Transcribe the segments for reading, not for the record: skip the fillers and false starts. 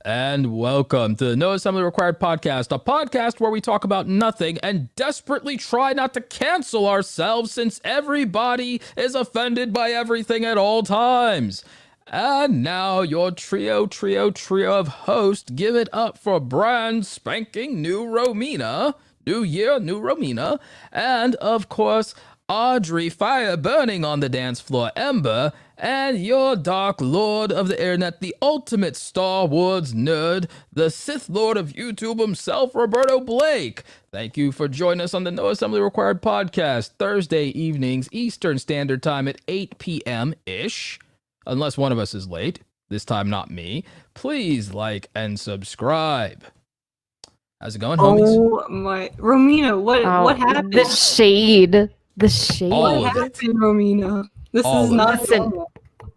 And welcome to the No Assembly Required podcast, a podcast where we talk about nothing and desperately try not to cancel ourselves since everybody is offended by everything at all times. And now your trio of hosts, give it up for brand spanking new Romina, new year, new Romina, and of course, Audrey fire burning on the dance floor Ember, and your dark lord of the internet, the ultimate Star Wars nerd, the Sith Lord of YouTube himself, Roberto Blake. Thank you for joining us on the No Assembly Required podcast, Thursday evenings, Eastern Standard Time at 8 p.m.-ish, unless one of us is late, this time not me. Please like and subscribe. How's it going, homies? Oh my, Romina, what happened? The shade. The shade. All What of it. happened, Romina? This All is of not it. normal.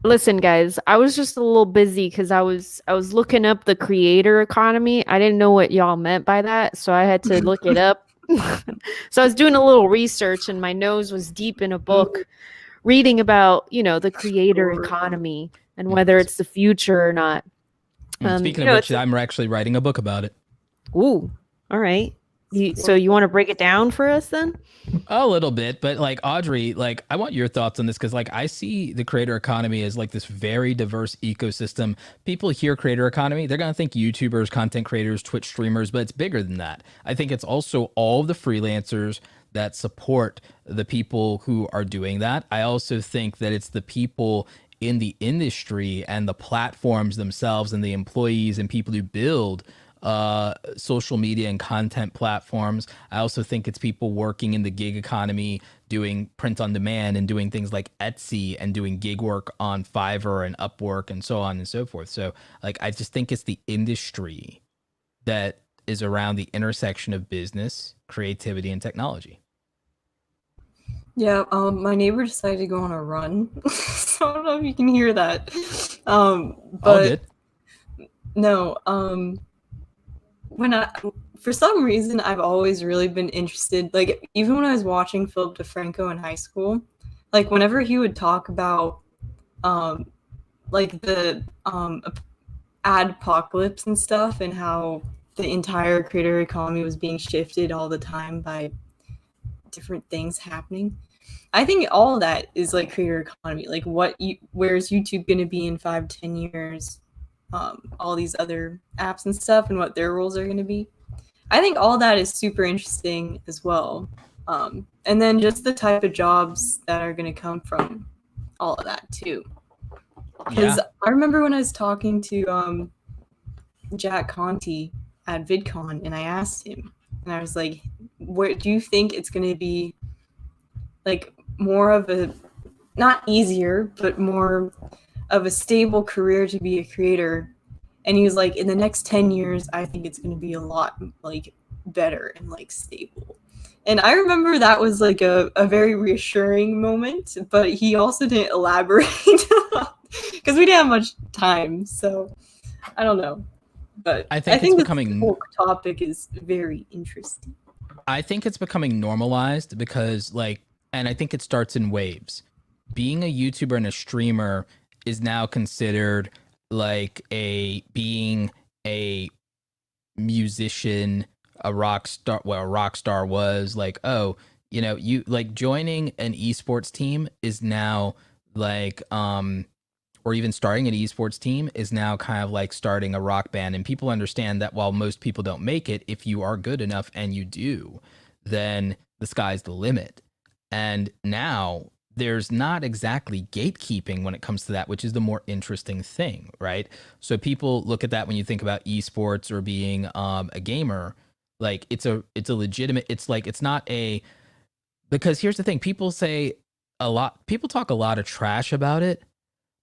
Listen, guys, I was just a little busy because I was looking up the creator economy. I didn't know what y'all meant by that, so I had to look it up. So I was doing a little research, and my nose was deep in a book, reading about the creator economy and whether it's the future or not. Speaking of which, I'm actually writing a book about it. Ooh, all right. So you want to break it down for us then? A little bit, but like Audrey, like I want your thoughts on this because like I see the creator economy as like this very diverse ecosystem. People hear creator economy, they're gonna think YouTubers, content creators, Twitch streamers, but it's bigger than that. I think it's also all of the freelancers that support the people who are doing that. I also think that it's the people in the industry and the platforms themselves and the employees and people who build social media and content platforms. I also think it's people working in the gig economy, doing print on demand and doing things like Etsy and doing gig work on Fiverr and Upwork and so on and so forth. So like, I just think it's the industry that is around the intersection of business, creativity, and technology. Yeah, my neighbor decided to go on a run. So I don't know if you can hear that. But no, for some reason, I've always really been interested, like, even when I was watching Philip DeFranco in high school, like, whenever he would talk about, like, the adpocalypse and stuff, and how the entire creator economy was being shifted all the time by different things happening. I think all of that is, like, creator economy. Like, where's YouTube going to be in 5-10 years? All these other apps and stuff and what their roles are going to be. I think all that is super interesting as well. And then just the type of jobs that are going to come from all of that too. Because I remember when I was talking to Jack Conti at VidCon, and I asked him, and I was like, where do you think it's going to be, like, more of a, not easier, but more of a stable career to be a creator? And he was like, in the next 10 years, I think it's going to be a lot, like, better and, like, stable. And I remember that was, like, a very reassuring moment, but he also didn't elaborate because we didn't have much time. So I don't know. But I think it's becoming, this whole topic is very interesting. I think it's becoming normalized because, like, and I think it starts in waves. Being a YouTuber and a streamer is now considered like being a musician, a rock star. Well, a rock star was like, oh, you like joining an esports team is now like, or even starting an esports team is now kind of like starting a rock band. And people understand that while most people don't make it, if you are good enough and you do, then the sky's the limit. And now there's not exactly gatekeeping when it comes to that, which is the more interesting thing, right? So people look at that when you think about esports or being a gamer, like it's a legitimate, it's like, it's not a, because here's the thing, people talk a lot of trash about it,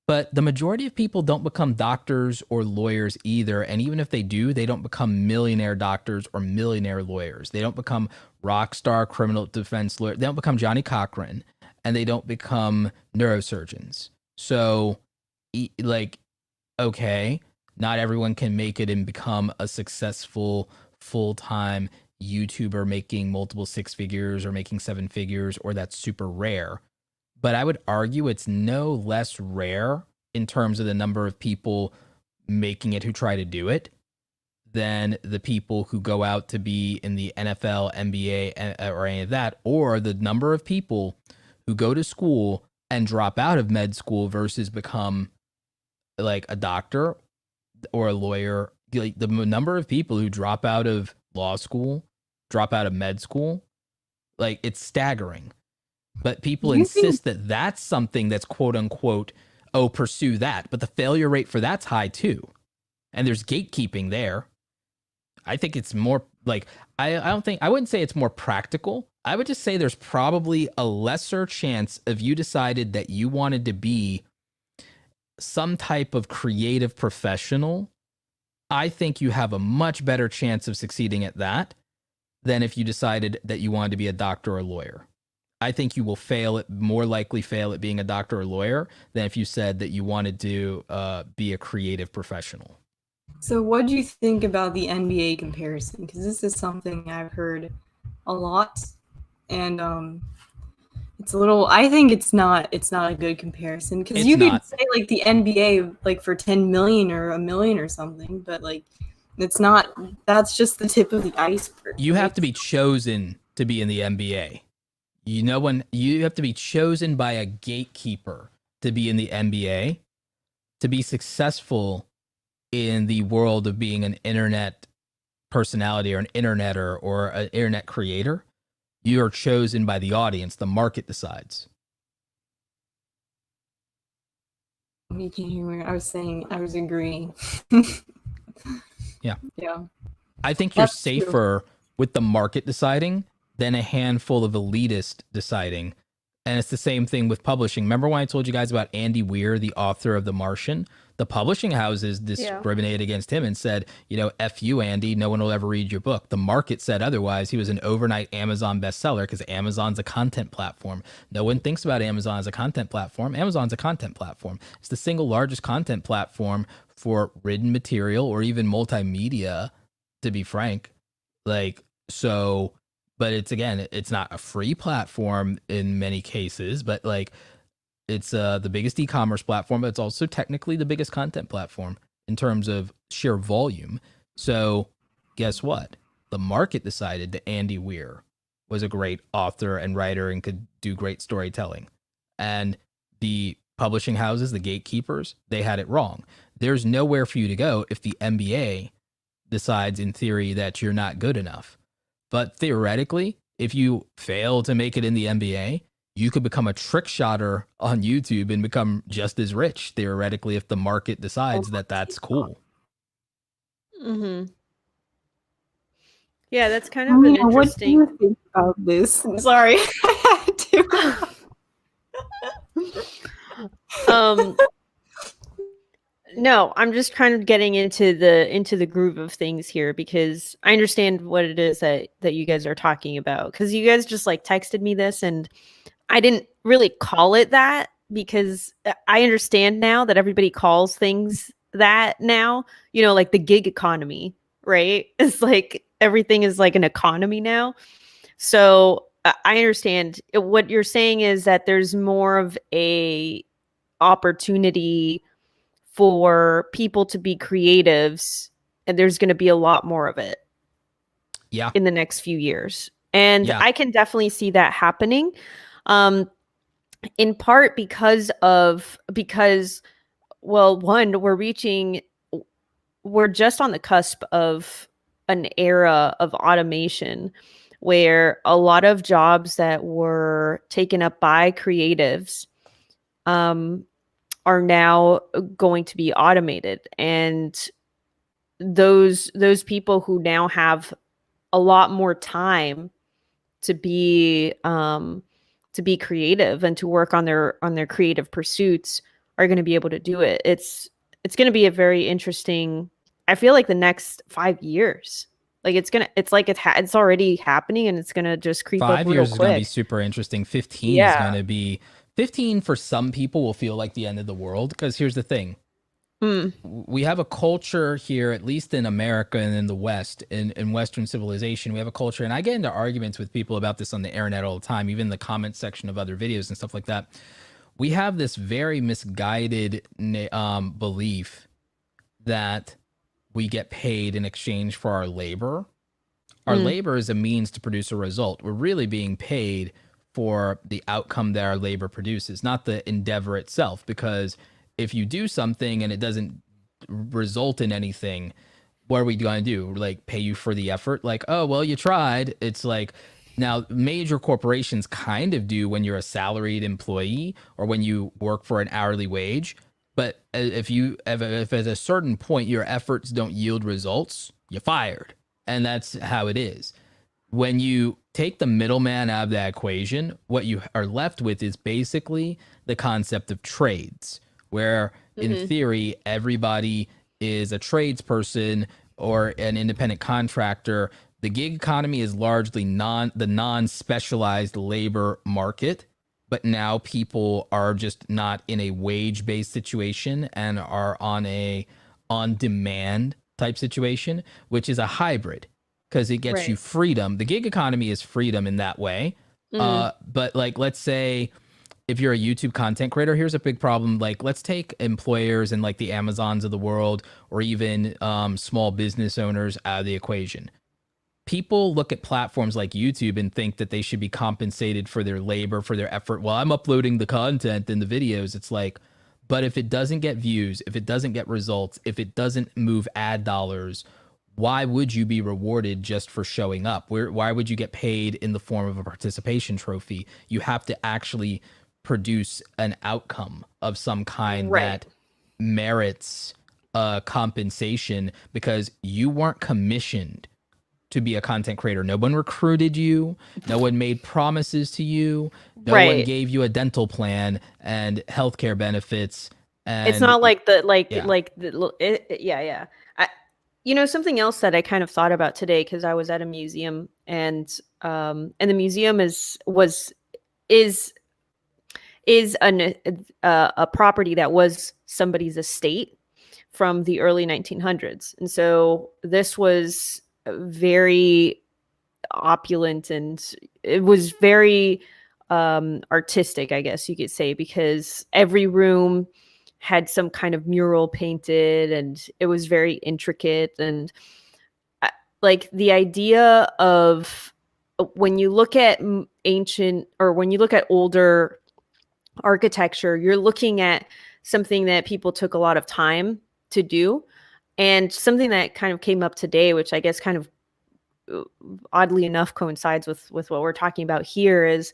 but the majority of people don't become doctors or lawyers either. And even if they do, they don't become millionaire doctors or millionaire lawyers. They don't become rock star criminal defense lawyers. They don't become Johnny Cochran. And they don't become neurosurgeons. So, like, okay, not everyone can make it and become a successful full-time YouTuber making multiple 6 figures or making 7 figures, or that's super rare. But I would argue it's no less rare in terms of the number of people making it who try to do it than the people who go out to be in the NFL, NBA, or any of that, or the number of people who go to school and drop out of med school versus become like a doctor or a lawyer. Like the number of people who drop out of law school, drop out of med school, like it's staggering. But people insist that that's something that's quote unquote, oh, pursue that. But the failure rate for that's high too. And there's gatekeeping there. I think it's more like, I wouldn't say it's more practical. I would just say there's probably a lesser chance if you decided that you wanted to be some type of creative professional. I think you have a much better chance of succeeding at that than if you decided that you wanted to be a doctor or a lawyer. I think you will more likely fail at being a doctor or lawyer than if you said that you wanted to be a creative professional. So what do you think about the NBA comparison? Because this is something I've heard a lot, and it's a little. I think it's not a good comparison because you could say like the NBA like for 10 million or $1 million or something, but like it's not. That's just the tip of the iceberg. You have to be chosen to be in the NBA. You know, when you have to be chosen by a gatekeeper to be in the NBA, to be successful in the world of being an internet personality or an interneter or an internet creator, you are chosen by the audience. The market decides. You can't hear me. I was saying, I was agreeing. Yeah. Yeah. I think you're safer with the market deciding than a handful of elitists deciding. And it's the same thing with publishing. Remember when I told you guys about Andy Weir, the author of The Martian? The publishing houses discriminated against him and said, you know, F you, Andy, no one will ever read your book. The market said otherwise. He was an overnight Amazon bestseller because Amazon's a content platform. No one thinks about Amazon as a content platform. Amazon's a content platform. It's the single largest content platform for written material or even multimedia, to be frank. Like, so, but it's, again, it's not a free platform in many cases, but like, it's the biggest e-commerce platform, but it's also technically the biggest content platform in terms of sheer volume. So guess what? The market decided that Andy Weir was a great author and writer and could do great storytelling. And the publishing houses, the gatekeepers, they had it wrong. There's nowhere for you to go if the NBA decides in theory that you're not good enough. But theoretically, if you fail to make it in the NBA, you could become a trick shotter on YouTube and become just as rich, theoretically, if the market decides that that's cool. Mm-hmm. Yeah, that's kind of an interesting... What do you think about this? I'm sorry. I had to. No, I'm just kind of getting into the groove of things here because I understand what it is that you guys are talking about. Because you guys just like texted me this and I didn't really call it that because I understand now that everybody calls things that now, you know, like the gig economy, right? It's like everything is like an economy now. So I understand what you're saying is that there's more of a opportunity for people to be creatives and there's going to be a lot more of it in the next few years. And I can definitely see that happening. In part because well, one, we're just on the cusp of an era of automation where a lot of jobs that were taken up by creatives, are now going to be automated. And those people who now have a lot more time to be creative and to work on their creative pursuits are going to be able to do it. It's going to be a very interesting, I feel like the next 5 years, like it's already happening and it's going to just creep up real quick. 5 years is going to be super interesting. 15 is going to be 15 for some people will feel like the end of the world because here's the thing. We have a culture here, at least in America and in the West, in Western civilization, we have a culture, and I get into arguments with people about this on the internet all the time, even in the comment section of other videos and stuff like that. We have this very misguided belief that we get paid in exchange for our labor. Our labor is a means to produce a result. We're really being paid for the outcome that our labor produces, not the endeavor itself. Because if you do something and it doesn't result in anything, what are we going to do? Like, pay you for the effort? Like, oh, well, you tried. It's like, now major corporations kind of do when you're a salaried employee or when you work for an hourly wage. But if at a certain point your efforts don't yield results, you're fired. And that's how it is. When you take the middleman out of that equation, what you are left with is basically the concept of trades, where in theory, everybody is a tradesperson or an independent contractor. The gig economy is largely the non-specialized labor market, but now people are just not in a wage-based situation and are on a on-demand type situation, which is a hybrid because it gets you freedom. The gig economy is freedom in that way. But like, let's say if you're a YouTube content creator, here's a big problem. Like, let's take employers and like the Amazons of the world, or even small business owners out of the equation. People look at platforms like YouTube and think that they should be compensated for their labor, for their effort. Well, I'm uploading the content and the videos. It's like, but if it doesn't get views, if it doesn't get results, if it doesn't move ad dollars, why would you be rewarded just for showing up? Why would you get paid in the form of a participation trophy? You have to actually produce an outcome of some kind that merits compensation, because you weren't commissioned to be a content creator. No one recruited you. No one made promises to you. No one gave you a dental plan and healthcare benefits. And it's not like something else that I kind of thought about today, because I was at a museum, and the museum is a property that was somebody's estate from the early 1900s, and so this was very opulent, and it was very artistic, I guess you could say, because every room had some kind of mural painted, and it was very intricate. And like, the idea of, when you look at ancient, or when you look at older architecture, you're looking at something that people took a lot of time to do. And something that kind of came up today, which I guess kind of oddly enough coincides with what we're talking about here, is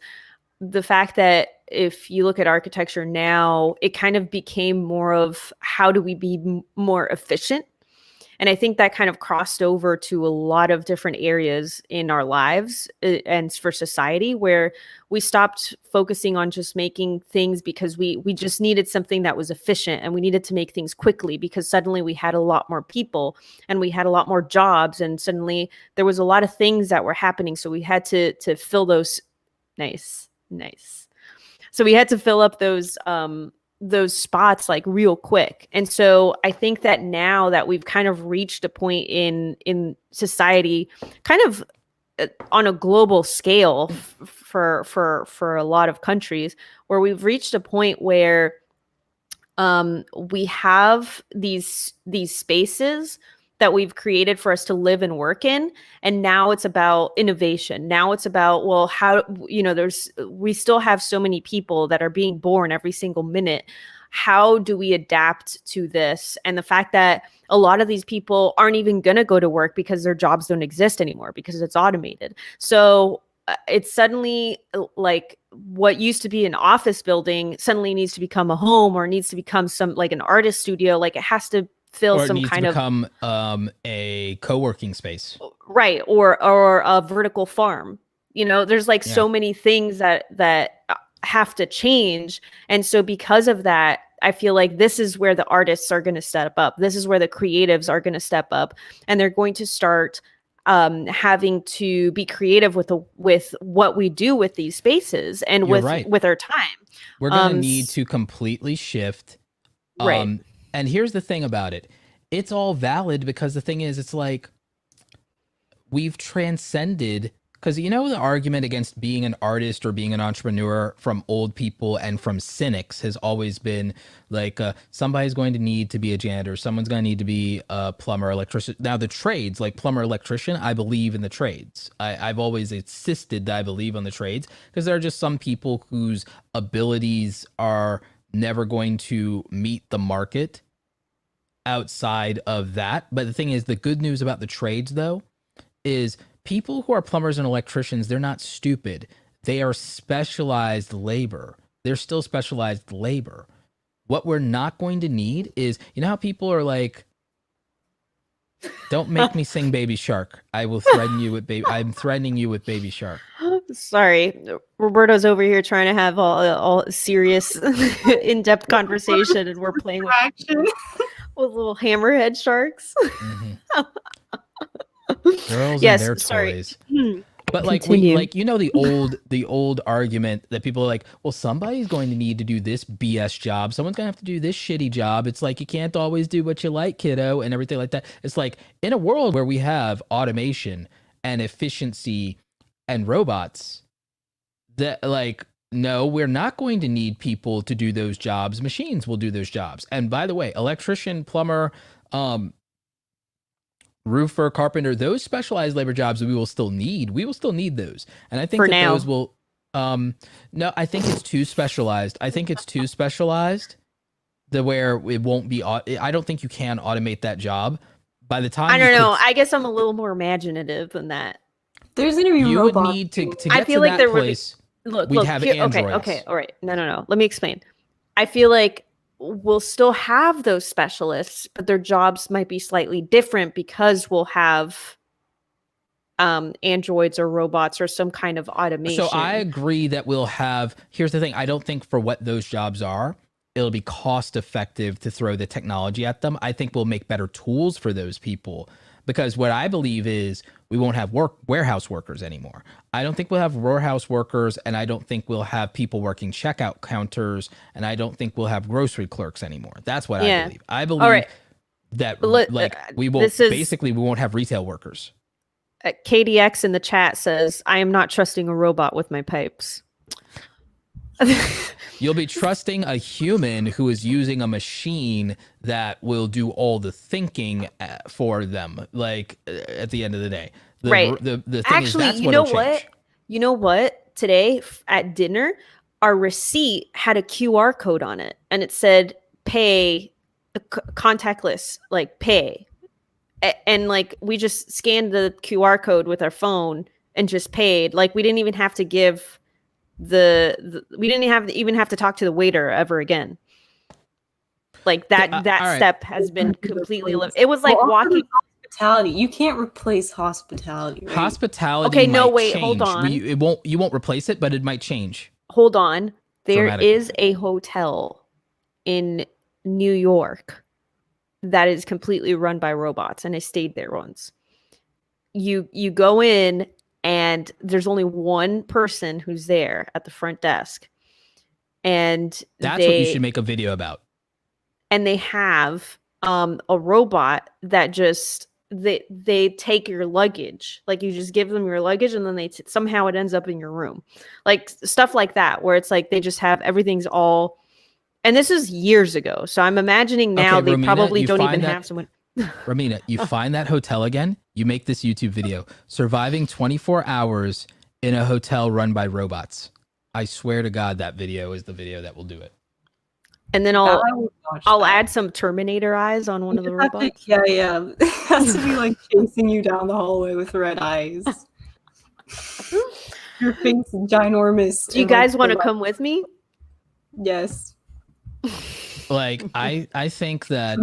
the fact that if you look at architecture now, it kind of became more of, how do we be more efficient? And I think that kind of crossed over to a lot of different areas in our lives and for society, where we stopped focusing on just making things because we just needed something that was efficient, and we needed to make things quickly because suddenly we had a lot more people and we had a lot more jobs, and suddenly there was a lot of things that were happening. So we had to fill those. Nice. So we had to fill up those spots like real quick. And so I think that now that we've kind of reached a point in society, kind of on a global scale for a lot of countries, where we've reached a point where we have these spaces that we've created for us to live and work in. And now it's about innovation. Now it's about, well, how, we still have so many people that are being born every single minute. How do we adapt to this? And the fact that a lot of these people aren't even going to go to work because their jobs don't exist anymore because it's automated. So it's suddenly like, what used to be an office building suddenly needs to become a home, or needs to become some like an artist studio. Like, it has to fill some kind of a co-working space, right? Or a vertical farm. There's like so many things that have to change. And so because of that, I feel like this is where the artists are going to step up. This is where the creatives are going to step up, and they're going to start having to be creative with what we do with these spaces and with our time. We're going to need to completely shift. Right. And here's the thing about it. It's all valid, because the thing is, it's like, we've transcended Because you know the argument against being an artist or being an entrepreneur from old people and from cynics has always been like somebody's going to need to be a janitor, someone's going to need to be a plumber, electrician. Now the trades like plumber, electrician, I believe in the trades. I've always insisted that I believe on the trades because there are just some people whose abilities are never going to meet the market outside of that. But the thing is, the good news about the trades though is people who are plumbers and electricians, they're not stupid. They are specialized labor. They're still specialized labor. What we're not going to need is, you know how people are like, don't make me sing Baby Shark. I will threaten you with I'm threatening you with Baby Shark. Sorry, Roberto's over here trying to have all serious, in-depth conversation, and we're playing with little hammerhead sharks. Mm-hmm. Girls Yes, and their sorry. toys. But like Continue. you know the old argument that people are like, well, somebody's going to need to do this BS job. Someone's gonna have to do this shitty job. It's like you can't always do what you like, kiddo, and everything like that. It's like in a world where we have automation and efficiency and robots, that like no, we're not going to need people to do those jobs. Machines will do those jobs. And by the way, electrician, plumber, roofer, carpenter, those specialized labor jobs we will still need those. And I think that those will no, I think it's too specialized. The where it won't be I don't think you can automate that job. By the time I don't know. I guess I'm a little more imaginative than that. There's gonna be you robots. would need to get I feel to like that there place. We'd have here, androids. Okay, all right. No. Let me explain. I feel like we'll still have those specialists, but their jobs might be slightly different because we'll have androids or robots or some kind of automation. So I agree that we'll have, here's the thing, I don't think for what those jobs are, it'll be cost effective to throw the technology at them. I think we'll make better tools for those people, because what I believe is we won't have warehouse workers anymore. I don't think we'll have warehouse workers, and I don't think we'll have people working checkout counters, and I don't think we'll have grocery clerks anymore. That's what I believe. I believe that we won't have retail workers. KDX in the chat says, I am not trusting a robot with my pipes. You'll be trusting a human who is using a machine that will do all the thinking for them. Like at the end of the day, the thing actually, is, that's you know what? You know what? Today at dinner, our receipt had a QR code on it, and it said "pay," contactless, like pay, and like we just scanned the QR code with our phone and just paid. Like we didn't even have to give. We didn't even have to talk to the waiter ever again. Like that step has been completely eliminated. It was like walking hospitality. You can't replace hospitality. Right? Hospitality. Okay, hold on. You won't replace it, but it might change. Hold on. There is a hotel in New York that is completely run by robots, and I stayed there once. You go in, and there's only one person who's there at the front desk. And that's what you should make a video about. And they have a robot that just they take your luggage. Like you just give them your luggage, and then somehow it ends up in your room. Like stuff like that, where it's like they just have everything's all. And this is years ago, so I'm imagining now they Romina, probably don't even have someone. Romina, you find that hotel again, you make this YouTube video, surviving 24 hours in a hotel run by robots. I swear to God, that video is the video that will do it. And then I'll add some Terminator eyes on one of the robots. Yeah. It has to be like chasing you down the hallway with red eyes. Your face is ginormous. Do you guys want to come with me? Yes. Like, I think that...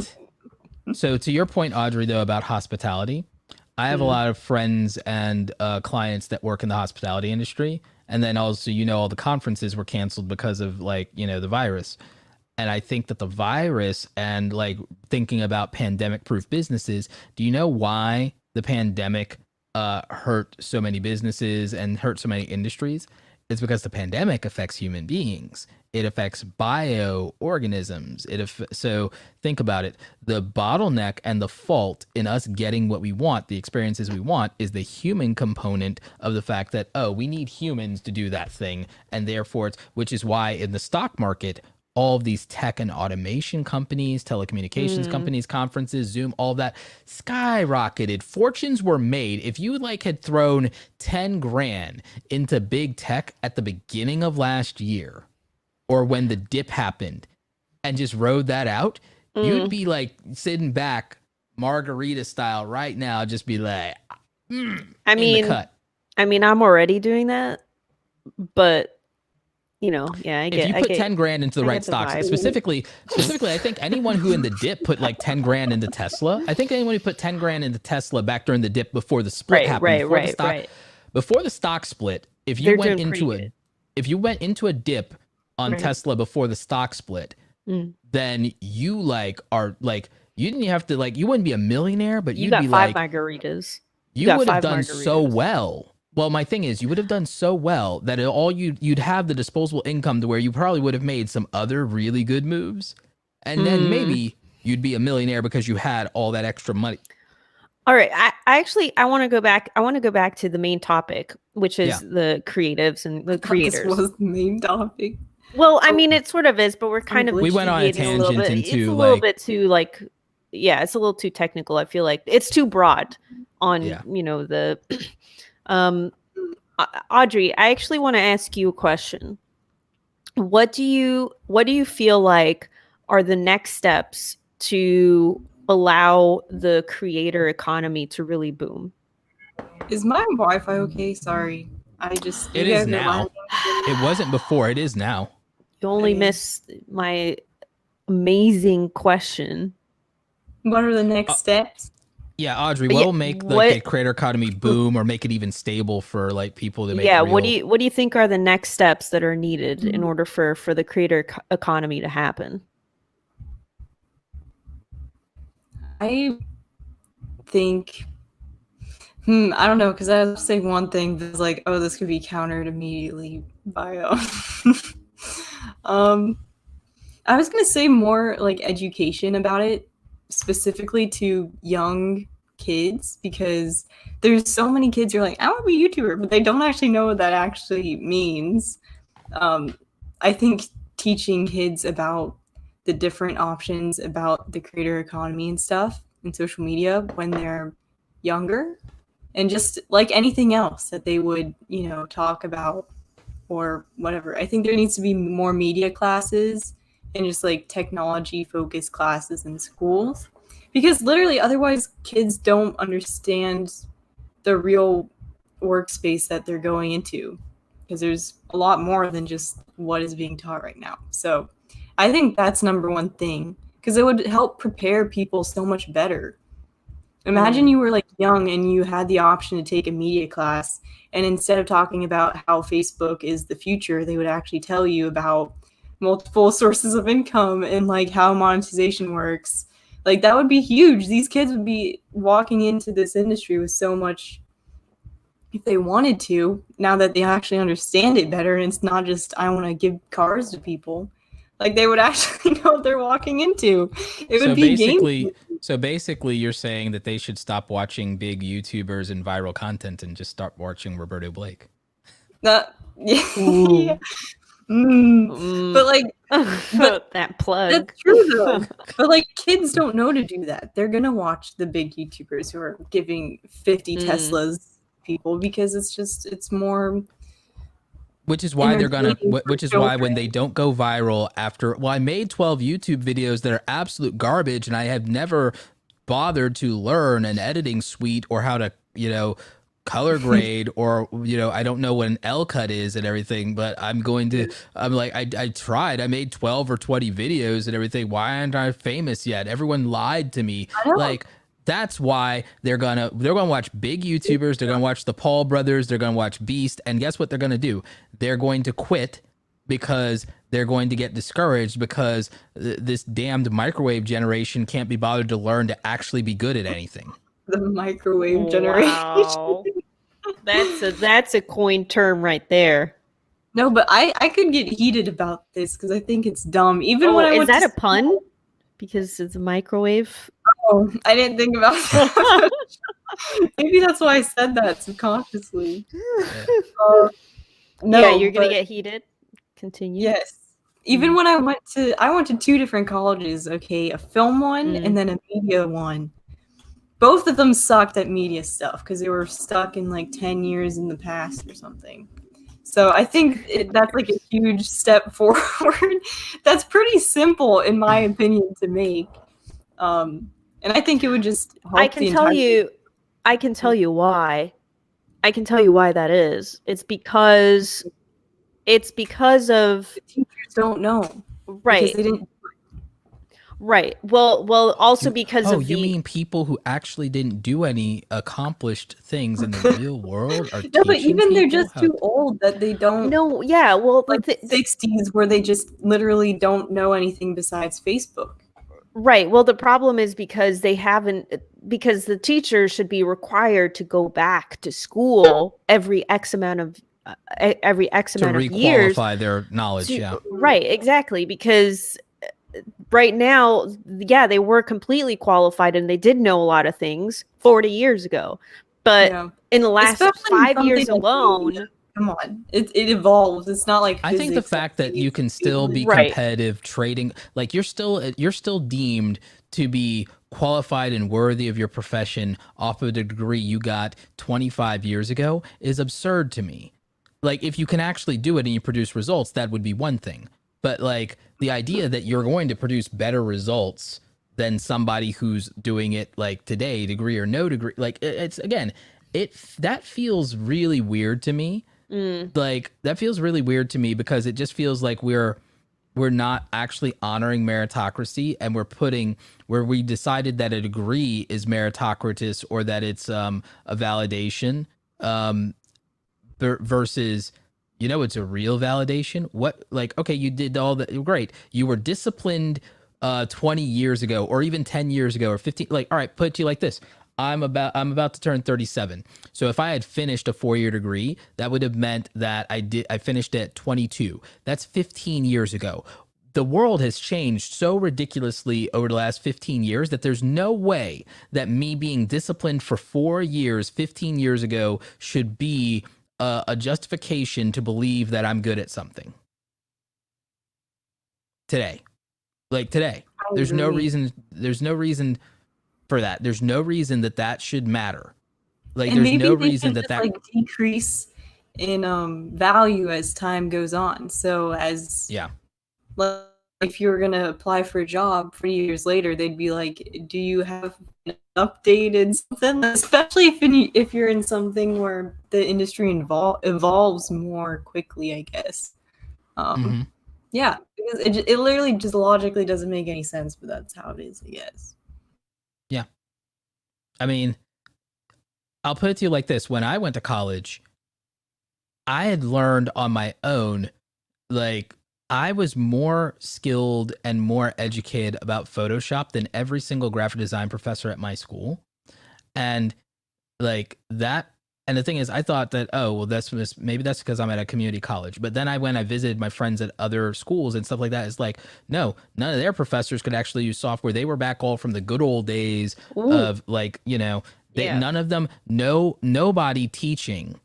So to your point, Audrey, though, about hospitality, I have a lot of friends and clients that work in the hospitality industry. And then also, all the conferences were canceled because of the virus. And I think that the virus and thinking about pandemic proof businesses, do you know why the pandemic hurt so many businesses and hurt so many industries? It's because the pandemic affects human beings. It affects bioorganisms. So think about it. The bottleneck and the fault in us getting what we want, the experiences we want, is the human component of the fact that, oh, we need humans to do that thing. And therefore, which is why in the stock market, all of these tech and automation companies, telecommunications companies, conferences, Zoom, all that skyrocketed. Fortunes were made. If you like had thrown 10 grand into big tech at the beginning of last year, or when the dip happened, and just rode that out, you'd be like sitting back margarita style right now, just be like, in the cut. I mean, I'm already doing that, but you know, yeah, I get. If you put 10 grand into the right stocks, specifically, I think anyone who in the dip put like 10 grand into Tesla, I think anyone who put 10 grand into Tesla back during the dip before the split happened, before the stock split, if you went into a dip on Tesla before the stock split, then you like are like, you didn't have to like, you wouldn't be a millionaire, but you'd be like 5 margaritas. You would have done so well. Well, my thing is, you would have done so well that you'd have the disposable income to where you probably would have made some other really good moves, and then maybe you'd be a millionaire because you had all that extra money. All right, I want to go back. I want to go back to the main topic, which is the creatives and the creators. This was the main topic. Well, I mean, it sort of is, but we went on a tangent into it's a little bit too like, yeah, it's a little too technical. I feel like it's too broad on you know the. Audrey, I actually want to ask you a question. What do you feel like are the next steps to allow the creator economy to really boom? Is my Wi-Fi okay? Sorry. It is now. It wasn't before. It is now. You only missed my amazing question. What are the next steps? Yeah, Audrey, what will make the creator economy boom or make it even stable for like people to make? Yeah, what do you think are the next steps that are needed in order for the creator economy to happen? I think, I don't know, because I was saying one thing that's like, oh, this could be countered immediately by I was gonna say more like education about it, specifically to young kids, because there's so many kids who are like, I want to be a YouTuber, but they don't actually know what that actually means. I think teaching kids about the different options about the creator economy and stuff and social media when they're younger, and just like anything else that they would, you know, talk about or whatever. I think there needs to be more media classes and just like technology focused classes in schools, because literally otherwise kids don't understand the real workspace that they're going into, because there's a lot more than just what is being taught right now. So I think that's number one thing, because it would help prepare people so much better. Imagine you were like young and you had the option to take a media class, and instead of talking about how Facebook is the future, they would actually tell you about multiple sources of income and like how monetization works. Like that would be huge. These kids would be walking into this industry with so much, if they wanted to, now that they actually understand it better, and it's not just I want to give cars to people. Like they would actually know what they're walking into. It would be game. So basically you're saying that they should stop watching big YouTubers and viral content and just start watching Roberto Blake. Yeah. But like that plug. That's true though. But like kids don't know to do that. They're gonna watch the big YouTubers who are giving 50 Teslas people, because it's more. Which is why when they don't go viral after, I made 12 YouTube videos that are absolute garbage, and I have never bothered to learn an editing suite or how to, you know, color grade or, you know, I don't know what an L cut is and everything, but I tried, I made 12 or 20 videos and everything. Why aren't I famous yet? Everyone lied to me. Like, that's why they're gonna watch big YouTubers. They're gonna watch the Paul brothers. They're gonna watch Beast, and guess what they're gonna do? They're going to quit because they're going to get discouraged because this damned microwave generation can't be bothered to learn to actually be good at anything. The microwave generation. Wow. That's a coined term right there. No, but I could get heated about this because I think it's dumb. Even when I is went that to a pun? Because it's a microwave. school, I didn't think about that. Maybe that's why I said that subconsciously. No, yeah, you're gonna but get heated. Continue. yes. Even when I went to two different colleges, okay, a film one and then a media one. Both of them sucked at media stuff because they were stuck in like 10 years in the past or something. So I think that's like a huge step forward. That's pretty simple, in my opinion, to make. And I think it would just help I can tell you why. I can tell you why that is. It's because of the teachers don't know. right. Because they didn't. Right. Well, also because of you mean people who actually didn't do any accomplished things in the real world are No, but teaching even they're people just too old that they don't. No, yeah. Well, like 60s where they just literally don't know anything besides Facebook. Right. Well, the problem is because because the teacher should be required to go back to school every X amount of years requalify their knowledge. Yeah. Right. Exactly. Because right now, yeah, they were completely qualified and they did know a lot of things 40 years ago. But in the last Especially 5 years alone, come on, it evolves. It's not like I think the fact that you can still be competitive trading, like you're still deemed to be qualified and worthy of your profession off of the degree you got 25 years ago is absurd to me. Like if you can actually do it and you produce results, that would be one thing. But like the idea that you're going to produce better results than somebody who's doing it like today, degree or no degree, like it's again, that feels really weird to me. Like that feels really weird to me because it just feels like we're not actually honoring meritocracy, and we're putting where we decided that a degree is meritocratic or that it's a validation versus, you know, it's a real validation. What, like, okay, you did all that, great. You were disciplined 20 years ago or even 10 years ago or 15. Like, all right, put it to you like this. I'm about to turn 37. So if I had finished a 4-year degree, that would have meant that I finished at 22. That's 15 years ago. The world has changed so ridiculously over the last 15 years that there's no way that me being disciplined for 4 years, 15 years ago, should be a justification to believe that I'm good at something. Today. There's no reason for that. There's no reason that should matter. Like and there's no reason that like decrease in value as time goes on. So like, if you were gonna apply for a job 3 years later, they'd be like, "Do you have an updated something?" Especially if you're in something where the industry evolves more quickly, I guess. Yeah, because it literally just logically doesn't make any sense, but that's how it is, I guess. Yeah. I mean, I'll put it to you like this. When I went to college, I had learned on my own, like, I was more skilled and more educated about Photoshop than every single graphic design professor at my school. And like that, and the thing is, I thought that, oh, well, maybe that's because I'm at a community college. But then I visited my friends at other schools and stuff like that. It's like, no, none of their professors could actually use software. They were back all from the good old days of like, you know, none of them, nobody teaching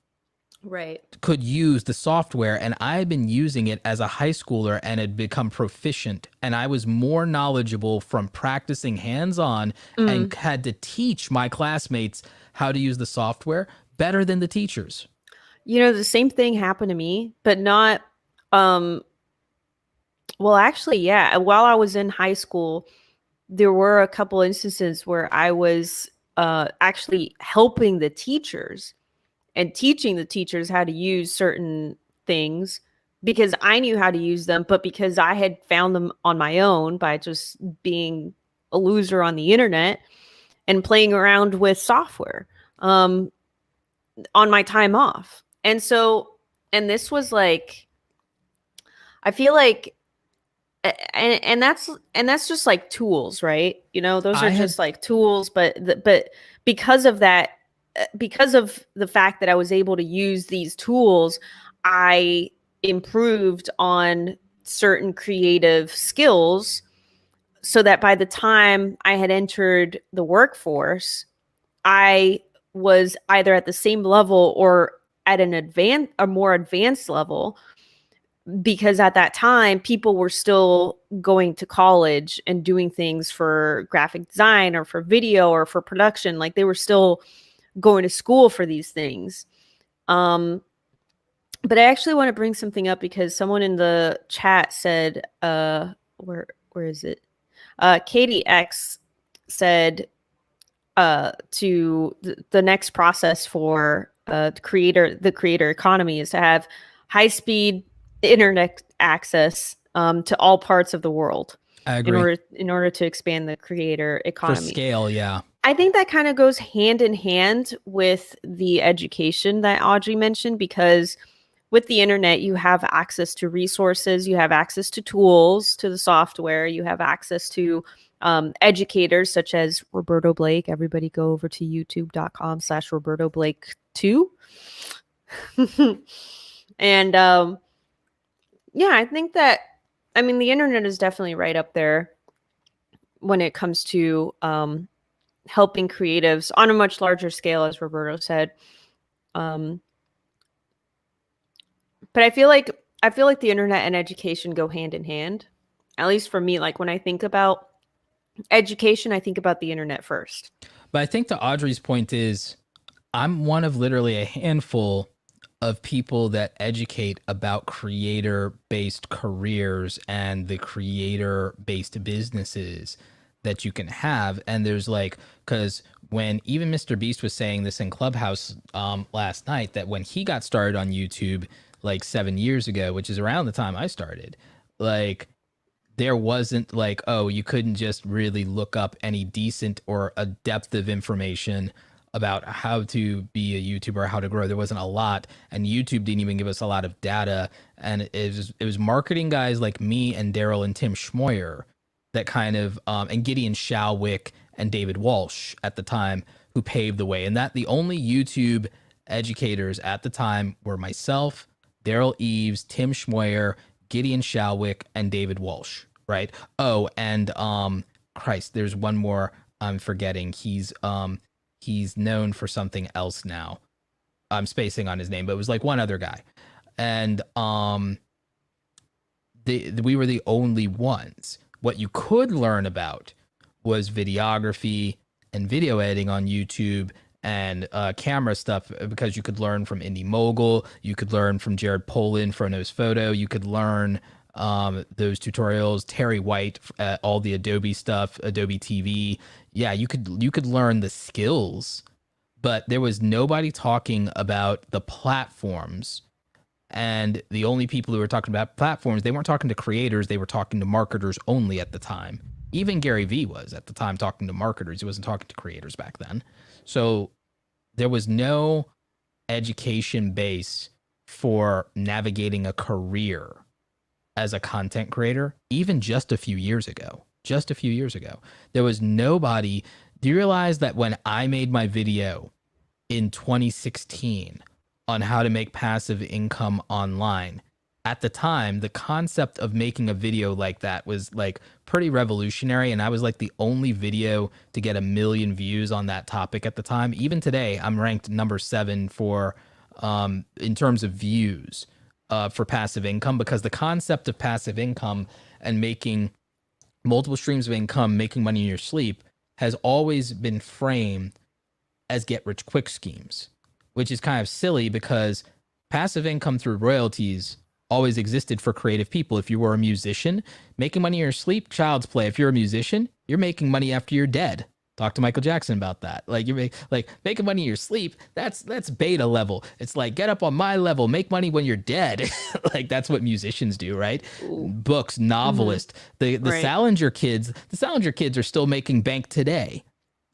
could use the software. And I had been using it as a high schooler and had become proficient. And I was more knowledgeable from practicing hands-on and had to teach my classmates how to use the software better than the teachers. You know, the same thing happened to me, but not, well, actually, yeah. While I was in high school, there were a couple instances where I was actually helping the teachers and teaching the teachers how to use certain things because I knew how to use them, but because I had found them on my own by just being a loser on the internet and playing around with software on my time off. And so, and this was like, I feel like, and that's just like tools, right? You know, those are just like tools, but because of that, because of the fact that I was able to use these tools, I improved on certain creative skills so that by the time I had entered the workforce, I was either at the same level or at a more advanced level, because at that time people were still going to college and doing things for graphic design or for video or for production. Like they were still going to school for these things. But I actually want to bring something up because someone in the chat said, where is it? Katie X said, to the next process for the creator economy is to have high speed internet access to all parts of the world. I agree. In order to expand the creator For economy. scale, yeah. I think that kind of goes hand in hand with the education that Audrey mentioned, because with the internet, you have access to resources, you have access to tools, to the software, you have access to educators such as Roberto Blake. Everybody go over to youtube.com/Roberto Blake 2. And yeah, I think that, I mean, the internet is definitely right up there when it comes to helping creatives on a much larger scale, as Roberto said. But I feel like the internet and education go hand in hand. At least for me, like when I think about education, I think about the internet first. But I think to Audrey's point is, I'm one of literally a handful of people that educate about creator-based careers and the creator-based businesses that you can have. And there's like, because when even Mr. Beast was saying this in Clubhouse last night, that when he got started on YouTube like 7 years ago, which is around the time I started, like there wasn't like, oh, you couldn't just really look up any decent or a depth of information about how to be a YouTuber, how to grow. There wasn't a lot, and YouTube didn't even give us a lot of data. And it was marketing guys like me and Daryl and Tim Schmoyer that kind of and Gideon Shalwick and David Walsh at the time who paved the way. And that the only YouTube educators at the time were myself, Daryl Eves, Tim Schmoyer, Gideon Shalwick, and David Walsh, right? Oh, and Christ, there's one more I'm forgetting. He's known for something else now. I'm spacing on his name, but it was like one other guy. And we were the only ones. What you could learn about was videography and video editing on YouTube and camera stuff, because you could learn from Indie Mogul, you could learn from Jared Polin for Nose Photo, you could learn those tutorials, Terry White, all the Adobe stuff, Adobe TV. Yeah, you could learn the skills, but there was nobody talking about the platforms. And the only people who were talking about platforms, they weren't talking to creators, they were talking to marketers only at the time. Even Gary Vee was at the time talking to marketers. He wasn't talking to creators back then. So there was no education base for navigating a career as a content creator, even just a few years ago. There was nobody. Do you realize that when I made my video in 2016 on how to make passive income online, at the time, the concept of making a video like that was like pretty revolutionary. And I was like the only video to get 1 million views on that topic at the time. Even today, I'm ranked number 7 for in terms of views for passive income, because the concept of passive income and making multiple streams of income, making money in your sleep, has always been framed as get rich quick schemes, which is kind of silly because passive income through royalties always existed for creative people. If you were a musician, making money in your sleep, child's play. If you're a musician, you're making money after you're dead. Talk to Michael Jackson about that. Like making money in your sleep, that's beta level. It's like get up on my level, make money when you're dead. Like that's what musicians do, right? Ooh. Books, novelists, the right. Salinger kids are still making bank today.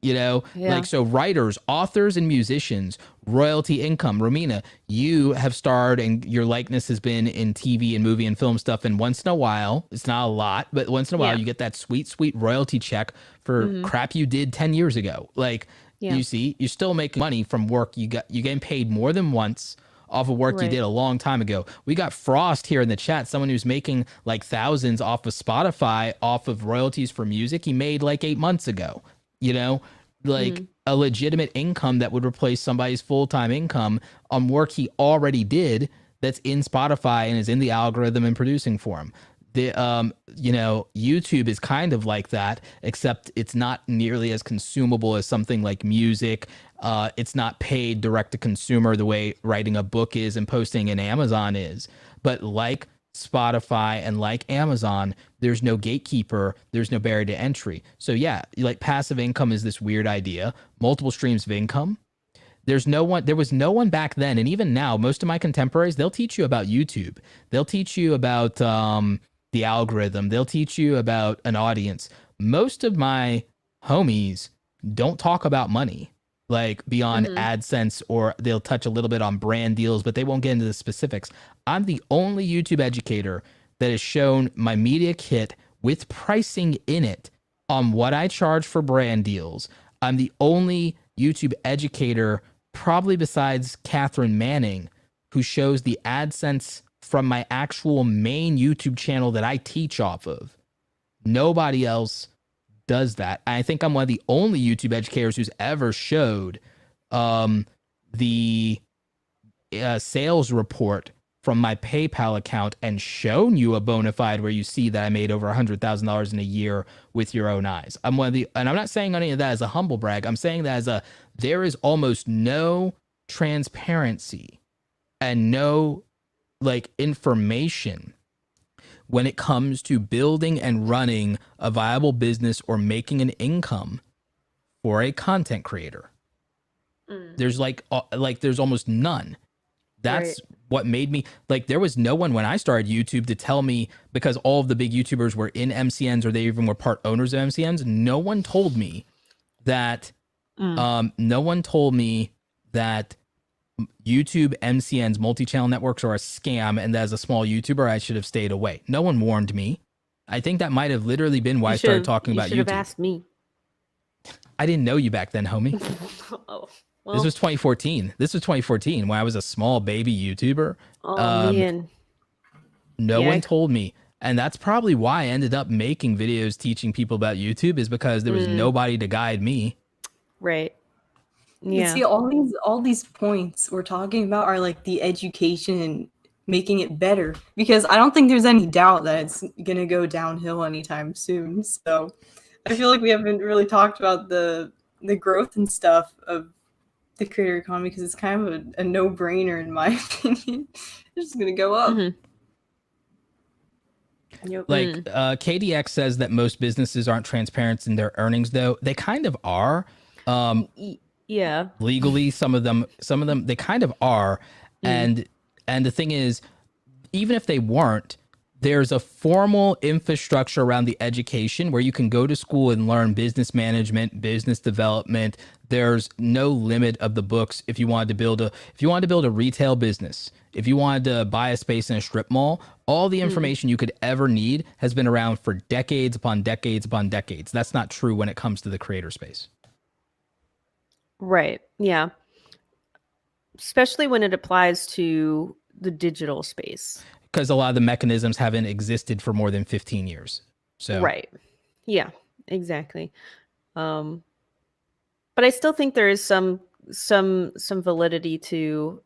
You know, like, so writers, authors, and musicians, royalty income. Romina, you have starred and your likeness has been in TV and movie and film stuff. And once in a while, it's not a lot, but once in a while, you get that sweet, sweet royalty check for crap you did 10 years ago. Like, you see, you're still making money from work. You getting paid more than once off of work you Right. did a long time ago. We got Frost here in the chat, someone who's making like thousands off of Spotify, off of royalties for music he made like 8 months ago, you know, like a legitimate income that would replace somebody's full-time income on work he already did that's in Spotify and is in the algorithm and producing for him. The you know, YouTube is kind of like that, except it's not nearly as consumable as something like music. It's not paid direct to consumer the way writing a book is and posting in Amazon is. But like Spotify and like Amazon, there's no gatekeeper, there's no barrier to entry. So yeah, like passive income is this weird idea, multiple streams of income. There was no one back then, and even now, most of my contemporaries, they'll teach you about YouTube. They'll teach you about the algorithm. They'll teach you about an audience. Most of my homies don't talk about money, like beyond AdSense, or they'll touch a little bit on brand deals, but they won't get into the specifics. I'm the only YouTube educator that has shown my media kit with pricing in it on what I charge for brand deals. I'm the only YouTube educator, probably besides Catherine Manning, who shows the AdSense from my actual main YouTube channel that I teach off of. Nobody else does that. I think I'm one of the only YouTube educators who's ever showed the sales report from my PayPal account and shown you a bona fide where you see that I made over $100,000 in a year with your own eyes. I'm one of the, and I'm not saying any of that as a humble brag. I'm saying that as there is almost no transparency and no like information when it comes to building and running a viable business or making an income for a content creator. There's there's almost none. That's what made me, like, there was no one when I started YouTube to tell me, because all of the big YouTubers were in MCNs or they even were part owners of MCNs. No one told me that YouTube MCNs, multi-channel networks, are a scam, and that as a small YouTuber I should have stayed away. No one warned me. I think that might have literally been why I started talking about YouTube. You should have asked me. I didn't know you back then, homie. Oh, well. This was 2014. This was 2014 when I was a small baby YouTuber. Oh, man. No one told me. And that's probably why I ended up making videos teaching people about YouTube, is because there was nobody to guide me. Right. Yeah. See, all these points we're talking about are like the education and making it better, because I don't think there's any doubt that it's gonna go downhill anytime soon. So I feel like we haven't really talked about the growth and stuff of the creator economy, because it's kind of a no-brainer in my opinion. It's just gonna go up. Yep. Like KDX says that most businesses aren't transparent in their earnings, though they kind of are. Yeah. Legally, some of them they kind of are. And the thing is, even if they weren't, there's a formal infrastructure around the education where you can go to school and learn business management, business development. There's no limit of the books. If you wanted to build a retail business, if you wanted to buy a space in a strip mall, all the information you could ever need has been around for decades upon decades upon decades. That's not true when it comes to the creator space. Right. Yeah. Especially when it applies to the digital space. Because a lot of the mechanisms haven't existed for more than 15 years. So right. Yeah, exactly. But I still think there is some validity to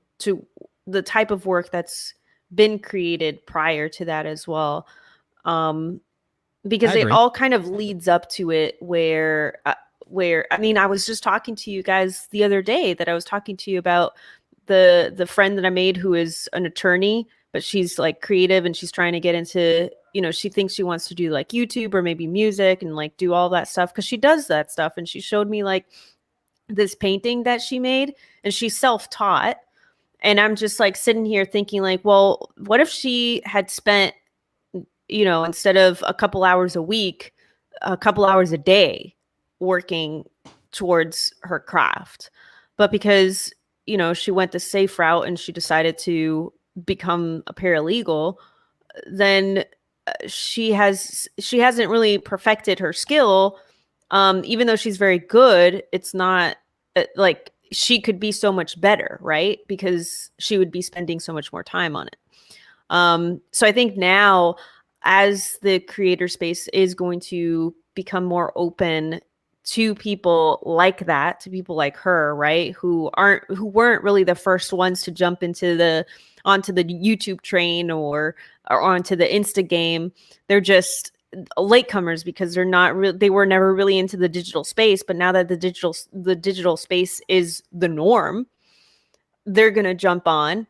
the type of work that's been created prior to that as well. Because it all kind of leads up to it where I mean, I was just talking to you guys the other day that I was talking to you about the friend that I made who is an attorney, but she's like creative and she's trying to get into, she thinks she wants to do like YouTube or maybe music and like do all that stuff because she does that stuff. And she showed me like this painting that she made and she's self-taught. And I'm just like sitting here thinking like, well, what if she had spent, instead of a couple hours a week, a couple hours a day working towards her craft, but because, she went the safe route and she decided to become a paralegal, then she hasn't really perfected her skill. Even though she's very good, it's not like she could be so much better, right? Because she would be spending so much more time on it. So I think now, as the creator space is going to become more open to people like that, to people like her, right, who weren't really the first ones to jump onto the YouTube train or onto the Insta game. They're just latecomers because they were never really into the digital space. But now that the digital space is the norm, they're gonna jump on.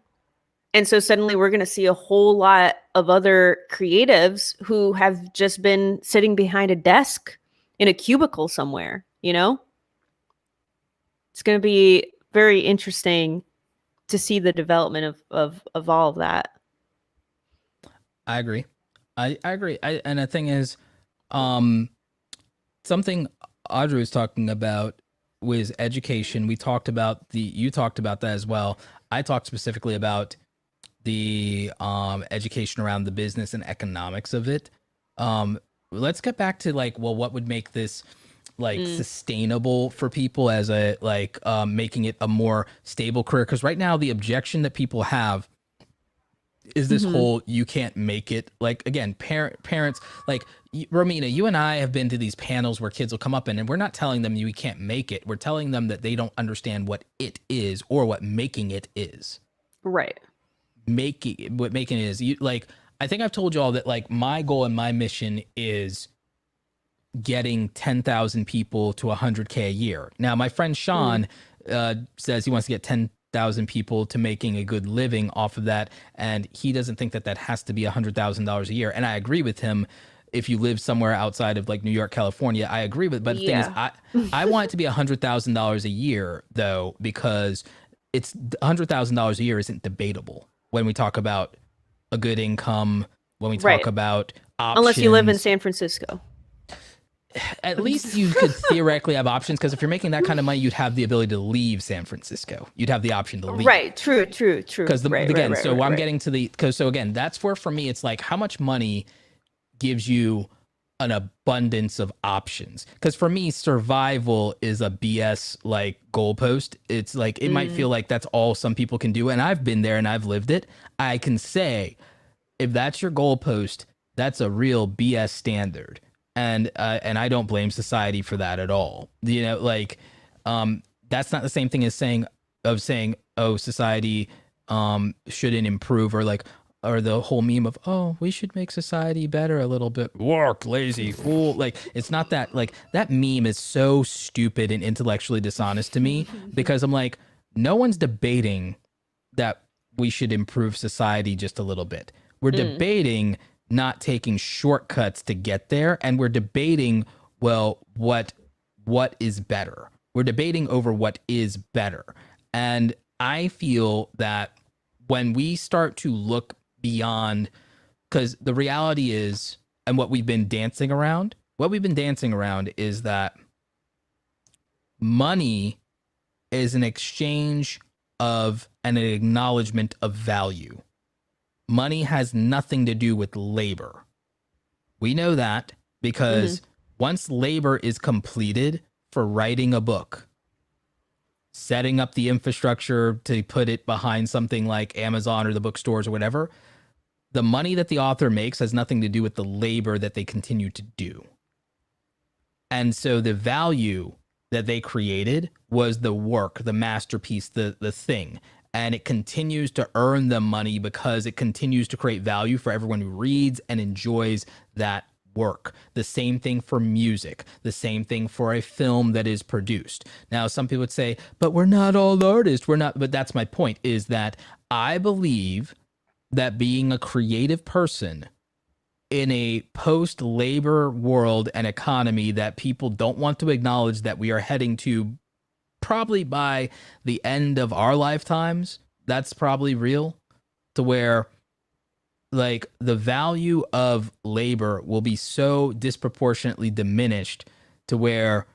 And so suddenly we're going to see a whole lot of other creatives who have just been sitting behind a desk in a cubicle somewhere, you know? It's going to be very interesting to see the development of all of that. I agree. I agree. And the thing is, something Audrey was talking about was education. You talked about that as well. I talked specifically about the education around the business and economics of it. Let's get back to what would make this sustainable for people as making it a more stable career? Because right now the objection that people have is this whole you can't make it. Like, again, parents, like Romina, you and I have been to these panels where kids will come up and we're not telling them you can't make it. We're telling them that they don't understand what it is or what making it is. Right. What making it is. I think I've told you all that my goal and my mission is getting 10,000 people to 100K a year. Now, my friend Sean says he wants to get 10,000 people to making a good living off of that, and he doesn't think that has to be $100,000 a year. And I agree with him. If you live somewhere outside of New York, California, I agree with. But the thing is, I want it to be $100,000 a year though, because it's $100,000 a year isn't debatable when we talk about a good income. When we talk about options, unless you live in San Francisco. At least you could theoretically have options, because if you're making that kind of money, you'd have the ability to leave San Francisco. You'd have the option to leave. Right. True. Because again, that's where, for me, it's how much money gives you an abundance of options. Because for me, survival is a BS goalpost. It's it might feel like that's all some people can do, and I've been there and I've lived it. I can say, if that's your goalpost, that's a real BS standard. And I don't blame society for that at all. That's not the same thing as saying, oh, society shouldn't improve, or the whole meme of, oh, we should make society better a little bit. Work, lazy fool. It's not that. That meme is so stupid and intellectually dishonest to me, because I'm no one's debating that we should improve society just a little bit. We're debating not taking shortcuts to get there, and we're debating, well, what is better. We're debating over what is better. And I feel that when we start to look beyond, because the reality is, and what we've been dancing around is that money is an exchange of an acknowledgement of value. Money has nothing to do with labor. We know that because once labor is completed for writing a book, setting up the infrastructure to put it behind something like Amazon or the bookstores or whatever, the money that the author makes has nothing to do with the labor that they continue to do. And so the value that they created was the work, the masterpiece, the thing. And it continues to earn them money because it continues to create value for everyone who reads and enjoys that work. The same thing for music, the same thing for a film that is produced. Now, some people would say, but we're not all artists. But that's my point, is that I believe that being a creative person in a post-labor world and economy that people don't want to acknowledge that we are heading to, probably by the end of our lifetimes, that's probably real, to where the value of labor will be so disproportionately diminished to where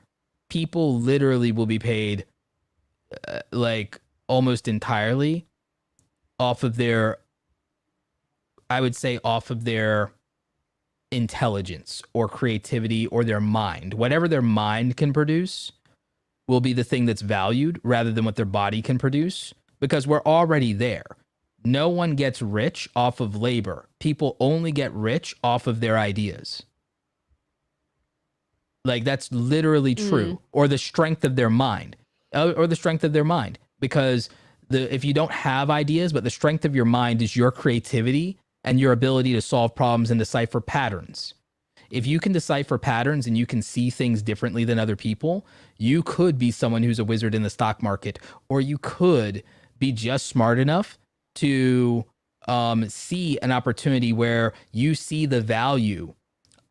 people literally will be paid almost entirely off of their, I would say, off of their intelligence or creativity or their mind, whatever their mind can produce. will be the thing that's valued rather than what their body can produce, because we're already there. No one gets rich off of labor. People only get rich off of their ideas. Like, that's literally true. Or the strength of their mind. Because if you don't have ideas, but the strength of your mind is your creativity and your ability to solve problems and decipher patterns. If you can decipher patterns and you can see things differently than other people, you could be someone who's a wizard in the stock market, or you could be just smart enough to see an opportunity where you see the value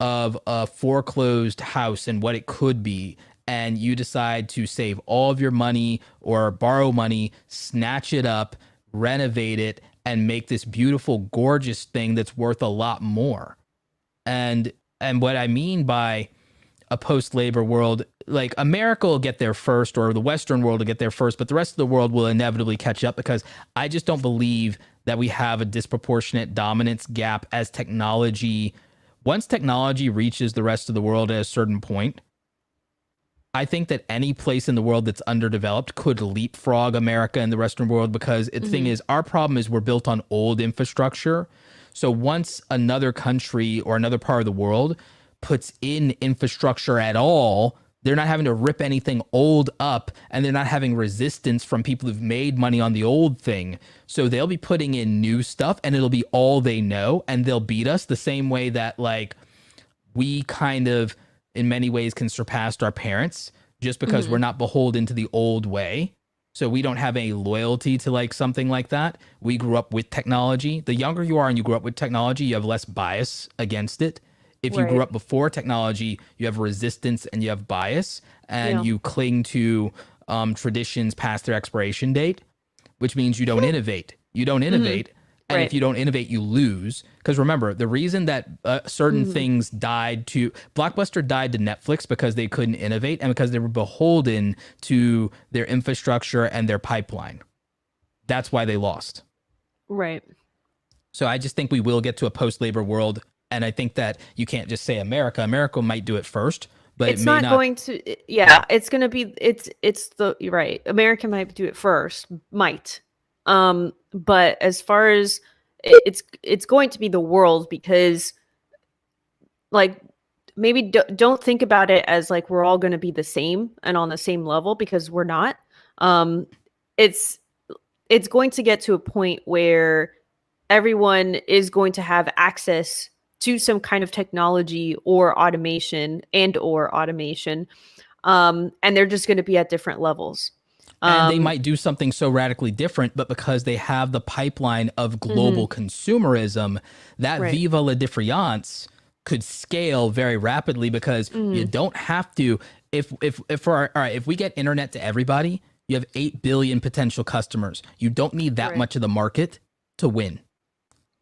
of a foreclosed house and what it could be, and you decide to save all of your money or borrow money, snatch it up, renovate it, and make this beautiful, gorgeous thing that's worth a lot more. And what I mean by a post-labor world, like, America will get there first, or the Western world will get there first, but the rest of the world will inevitably catch up, because I just don't believe that we have a disproportionate dominance gap as technology. Once technology reaches the rest of the world at a certain point, I think that any place in the world that's underdeveloped could leapfrog America and the Western world, because the thing is, our problem is we're built on old infrastructure. So once another country or another part of the world puts in infrastructure at all, they're not having to rip anything old up, and they're not having resistance from people who've made money on the old thing. So they'll be putting in new stuff, and it'll be all they know, and they'll beat us the same way that, like, we kind of, in many ways, can surpass our parents just because we're not beholden to the old way. So we don't have any loyalty to, like, something like that. We grew up with technology. The younger you are and you grew up with technology, you have less bias against it. If you grew up before technology, you have resistance and you have bias, and you cling to traditions past their expiration date, which means you don't innovate. You don't innovate. And if you don't innovate, you lose. Because remember, the reason that certain things Blockbuster died to Netflix because they couldn't innovate, and because they were beholden to their infrastructure and their pipeline. That's why they lost. Right. So I just think we will get to a post-labor world. And I think that you can't just say America. America might do it first, but it's it may not going to. Yeah, it's going to be. You're right. America might do it first. Might. But as far as it's going to be the world, because, like, maybe don't think about it as like we're all going to be the same and on the same level, because we're not. It's going to get to a point where everyone is going to have access to some kind of technology or automation and they're just going to be at different levels. And they might do something so radically different, but because they have the pipeline of global consumerism, that Viva la Difference could scale very rapidly, because you don't have to. If we get internet to everybody, you have 8 billion potential customers. You don't need that much of the market to win.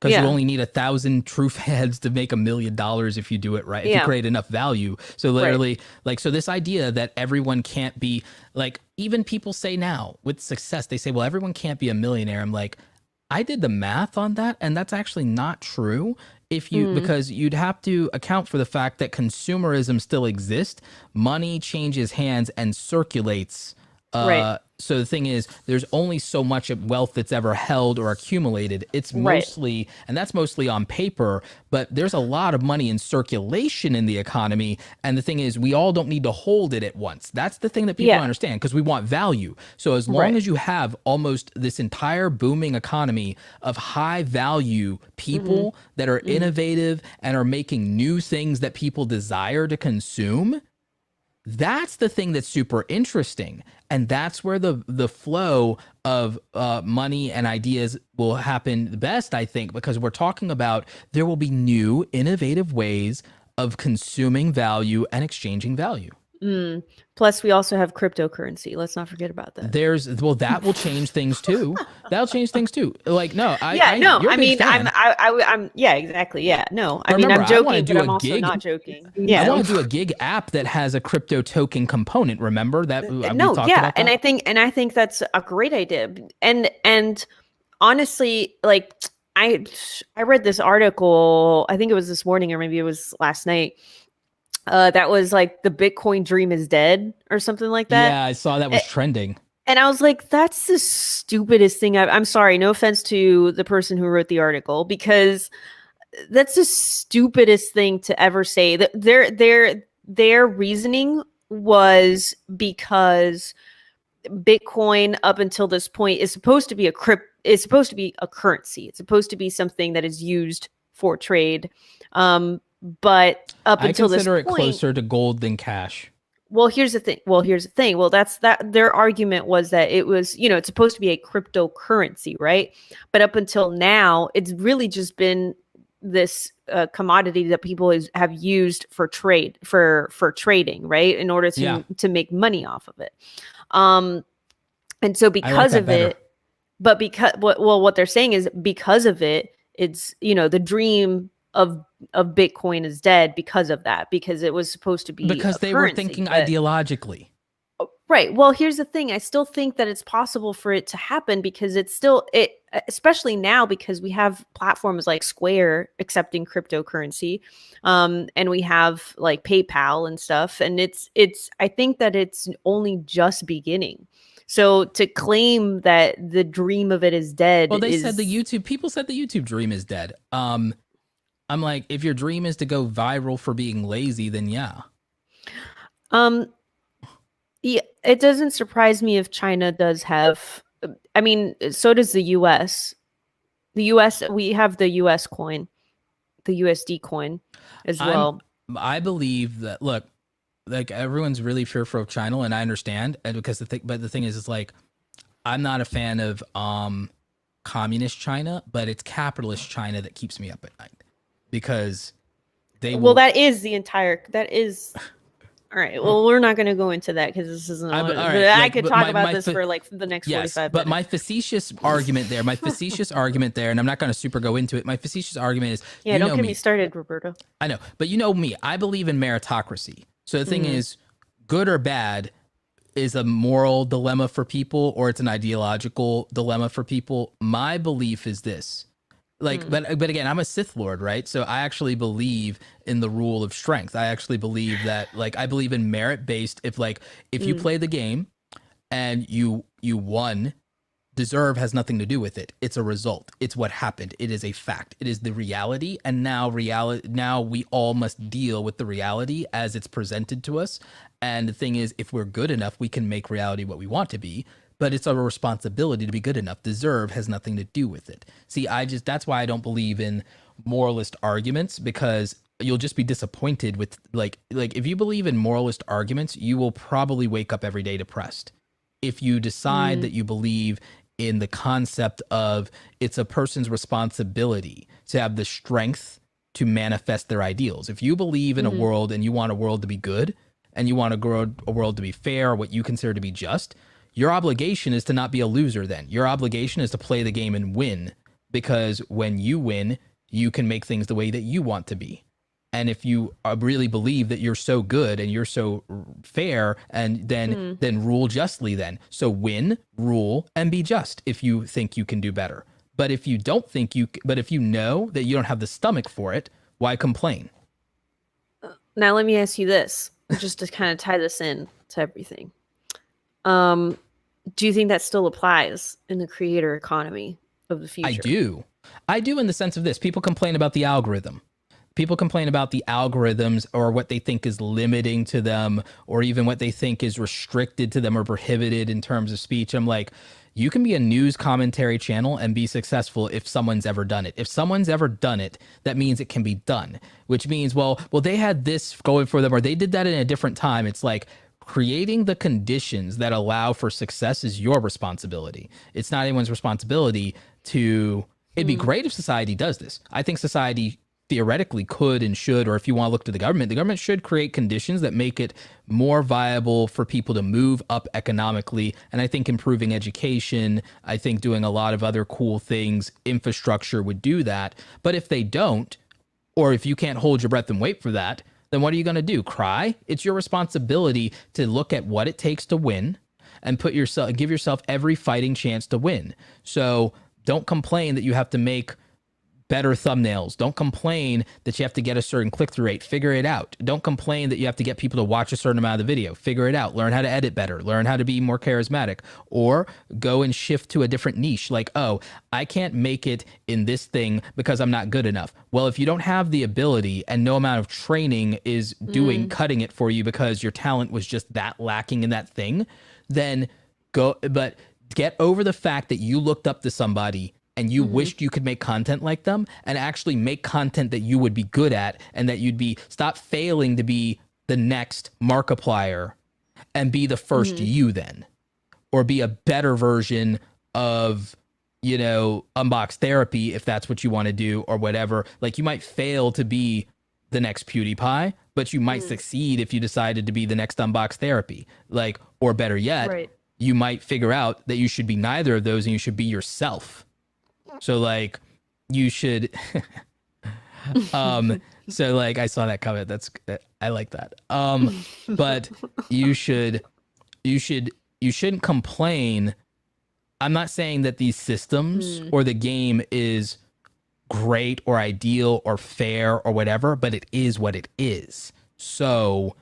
Because you only need 1,000 truth heads to make $1 million if you do it right, if you create enough value. So literally, like, so this idea that everyone can't be, like, even people say now with success, they say, well, everyone can't be a millionaire. I'm like, I did the math on that, and that's actually not true. Because you'd have to account for the fact that consumerism still exists. Money changes hands and circulates. So the thing is, there's only so much of wealth that's ever held or accumulated. It's mostly, and that's mostly on paper, but there's a lot of money in circulation in the economy. And the thing is, we all don't need to hold it at once. That's the thing that people don't understand, because we want value. So as long as you have almost this entire booming economy of high value people that are innovative and are making new things that people desire to consume, that's the thing that's super interesting. And that's where the flow of money and ideas will happen the best, I think, because we're talking about there will be new, innovative ways of consuming value and exchanging value. Plus, we also have cryptocurrency. Let's not forget about that. That will change things too. That'll change things too. Like, no, I'm exactly. Yeah, no, I remember, mean, I'm joking, but I'm also not joking. Yeah, I want to do a gig app that has a crypto token component. Remember that? And I think that's a great idea. And honestly, like, I read this article. I think it was this morning, or maybe it was last night. that was like the Bitcoin dream is dead or something like that. Yeah, I saw that was trending. And I was like, that's the stupidest thing. I'm sorry, no offense to the person who wrote the article, because that's the stupidest thing to ever say. That their reasoning was because Bitcoin up until this point is supposed to be a currency. It's supposed to be something that is used for trade. But up until this point, I consider it closer to gold than cash. Well, here's the thing. Well, that's that their argument was that it was, it's supposed to be a cryptocurrency, right? But up until now, it's really just been this commodity that people have used for trade, for trading, right? In order to make money off of it. And so because of it, but what they're saying is because of it, it's, the dream of Bitcoin is dead because of that, because it was supposed to be because they were thinking ideologically. Right. Well, here's the thing. I still think that it's possible for it to happen because especially now, because we have platforms like Square accepting cryptocurrency, and we have like PayPal and stuff. And I think that it's only just beginning. So to claim that the dream of it is dead. Well, people said the YouTube dream is dead. I'm like, if your dream is to go viral for being lazy, then yeah. Yeah, it doesn't surprise me if China does have, I mean, so does the US. The US, we have the US coin, the USD coin as well. I believe that, look, like everyone's really fearful of China, and I understand. And because but the thing is, it's like, I'm not a fan of communist China, but it's capitalist China that keeps me up at night. Because that is all right. Well, we're not going to go into that because this isn't. I could talk about this for like the next 45 minutes. But my facetious argument there, and I'm not going to super go into it. My facetious argument is, don't get me started, Roberto. I know, but you know me. I believe in meritocracy. So the thing is, good or bad is a moral dilemma for people, or it's an ideological dilemma for people. My belief is this. But again, I'm a Sith Lord, right? So I actually believe in the rule of strength. I actually believe that, I believe in merit-based. If you play the game and you won, deserve has nothing to do with it. It's a result. It's what happened. It is a fact. It is the reality. And now we all must deal with the reality as it's presented to us. And the thing is, if we're good enough, we can make reality what we want to be. But it's our responsibility to be good enough. Deserve has nothing to do with it. See, that's why I don't believe in moralist arguments, because you'll just be disappointed with if you believe in moralist arguments, you will probably wake up every day depressed. If you decide that you believe in the concept of it's a person's responsibility to have the strength to manifest their ideals. If you believe in a world and you want a world to be good and you want a world to be fair, what you consider to be just, your obligation is to not be a loser then. Your obligation is to play the game and win, because when you win, you can make things the way that you want to be. And if you really believe that you're so good and you're so fair, and then rule justly then. So win, rule, and be just if you think you can do better. But if you don't think if you know that you don't have the stomach for it, why complain? Now let me ask you this, just to kind of tie this in to everything. Do you think that still applies in the creator economy of the future? I do in the sense of this. People complain about the algorithm. People complain about the algorithms, or what they think is limiting to them, or even what they think is restricted to them or prohibited in terms of speech. I'm like, you can be a news commentary channel and be successful if someone's ever done it. If someone's ever done it, that means it can be done, which means, well, they had this going for them, or they did that in a different time. It's like, creating the conditions that allow for success is your responsibility. It's not anyone's responsibility to. It'd be great if society does this. I think society theoretically could and should, or if you want to look to the government should create conditions that make it more viable for people to move up economically. And I think improving education, I think doing a lot of other cool things, infrastructure would do that. But if they don't, or if you can't hold your breath and wait for that, then what are you going to do? Cry? It's your responsibility to look at what it takes to win and give yourself every fighting chance to win. So don't complain that you have to make better thumbnails. Don't complain that you have to get a certain click-through rate. Figure it out. Don't complain that you have to get people to watch a certain amount of the video. Figure it out. Learn how to edit better. Learn how to be more charismatic. Or go and shift to a different niche. Like, oh, I can't make it in this thing because I'm not good enough. Well, if you don't have the ability and no amount of training is cutting it for you because your talent was just that lacking in that thing, then but get over the fact that you looked up to somebody and you wished you could make content like them, and actually make content that you would be good at, and that stop failing to be the next Markiplier and be the first you then, or be a better version of, Unbox Therapy if that's what you want to do, or whatever. Like, you might fail to be the next PewDiePie, but you might succeed if you decided to be the next Unbox Therapy. Like, or better yet, you might figure out that you should be neither of those and you should be yourself. So like you should so like I saw that comment. I like that. But you shouldn't complain. I'm not saying that these systems or the game is great or ideal or fair or whatever, but it is what it is. So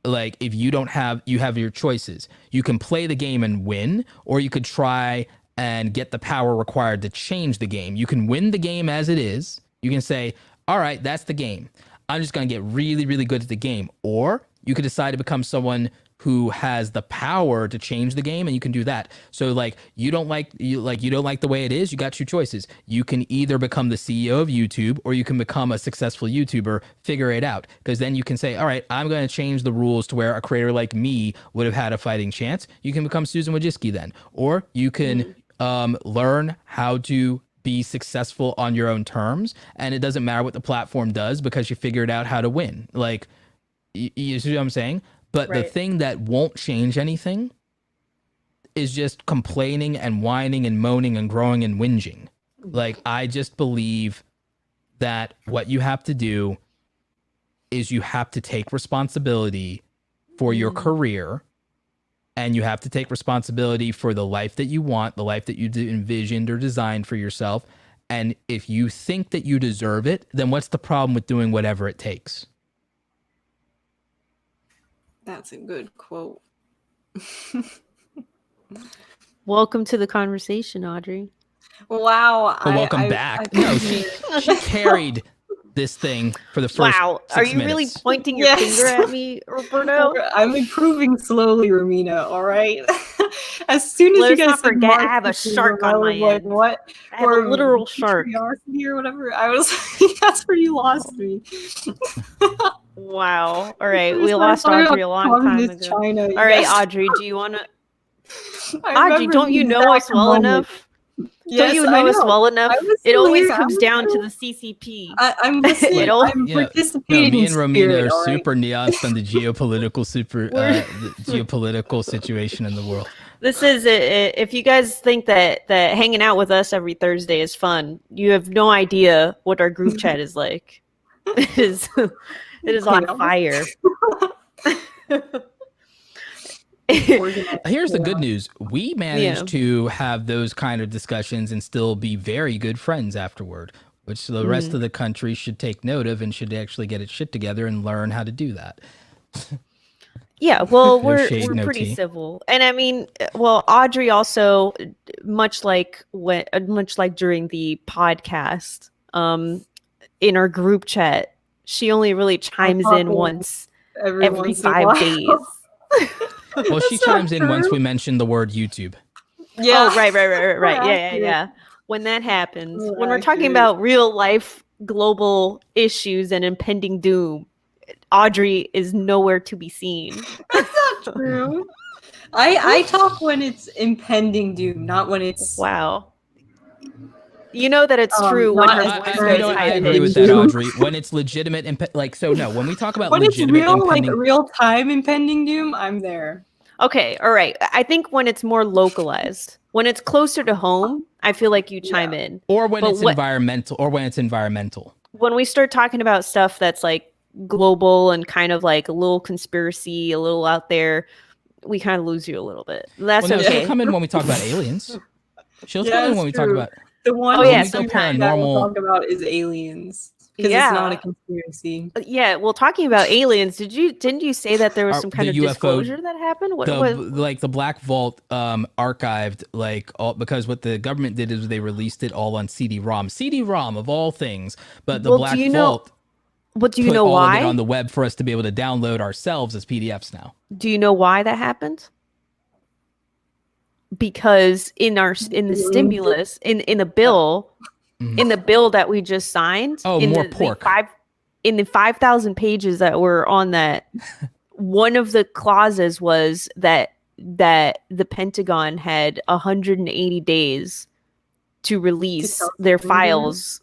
like, if you have your choices. You can play the game and win, or you could try and get the power required to change the game. You can win the game as it is. You can say, all right, that's the game. I'm just going to get really, really good at the game. Or you could decide to become someone who has the power to change the game, and you can do that. So like, you don't like the way it is, you got two choices. You can either become the CEO of YouTube, or you can become a successful YouTuber. Figure it out, because then you can say, all right, I'm going to change the rules to where a creator like me would have had a fighting chance. You can become Susan Wojcicki then, or you can learn how to be successful on your own terms, and it doesn't matter what the platform does because you figured out how to win. Like, you see what I'm saying? But the thing that won't change anything is just complaining and whining and moaning and growing and whinging. Like, I just believe that what you have to do is you have to take responsibility for your career, and you have to take responsibility for the life that you want, the life that you envisioned or designed for yourself. And if you think that you deserve it, then what's the problem with doing whatever it takes? That's a good quote. Welcome to the conversation, Audrey. Wow. Well, welcome back. No, she carried this thing for the first 6 Are you minutes. really pointing your finger at me, Roberto? I'm improving slowly, Romina. All right. As soon as Let's you guys not said forget, I Mark have a Zuckerberg, shark on I was my like, end. what? I have a literal shark. Curiosity or whatever. I was like, that's where you lost me. Wow. All right. We lost Audrey a long time ago. China, All right, Audrey, do you want to? I Audrey, remember don't you the know us exact well moment. enough? Yes, Don't you I know us know. well enough? I was It always here. I comes was down to here. the CCP. I'm listening. It all- I'm No, participating me in and Romina spirit, are all right? super nuanced on the geopolitical the geopolitical situation in the world. This is if you guys think that hanging out with us every Thursday is fun, you have no idea what our group chat is like. It is on fire. Here's the good news. We managed to have those kind of discussions and still be very good friends afterward, which the rest of the country should take note of and should actually get its shit together and learn how to do that. Yeah, well, No we're shade, no pretty tea. civil, and I mean, well, Audrey also, much like during the podcast, in our group chat, she only really chimes in once every 5 days. Well, she chimes in once we mention the word YouTube. Yeah. Oh, right. We're Yeah. When that happens, We're when we're talking accurate. about real life global issues and impending doom, Audrey is nowhere to be seen. That's not true. I talk when it's impending doom, not when it's Wow. You know that it's true when not her as voice true goes as high I agree pitched. with that, Audrey. When it's legitimate, when we talk about when it's legitimate real, like impending, real time impending doom, I'm there. Okay, all right. I think when it's more localized, when it's closer to home, I feel like you chime in. or when But it's environmental, When we start talking about stuff that's like global and kind of like a little conspiracy, a little out there, we kind of lose you a little bit. That's Well, no, okay. she'll come in when we talk about aliens. She'll Yeah, come in it's when we talk true. about. The one Oh, yeah, conspiracy so that we'll talk about is aliens. Because it's not a conspiracy. Yeah, well, talking about aliens, didn't you say that there was some kind of UFO, disclosure that happened? Like the Black Vault archived like all, because what the government did is they released it all on CD-ROM of all things. But the Black Vault do you put know all why? of it on the web for us to be able to download ourselves as PDFs now. Do you know why that happened? Because in the stimulus in the bill in the bill that we just signed, more pork. In the 5,000 pages that were on that, one of the clauses was that the Pentagon had 180 days to release their files,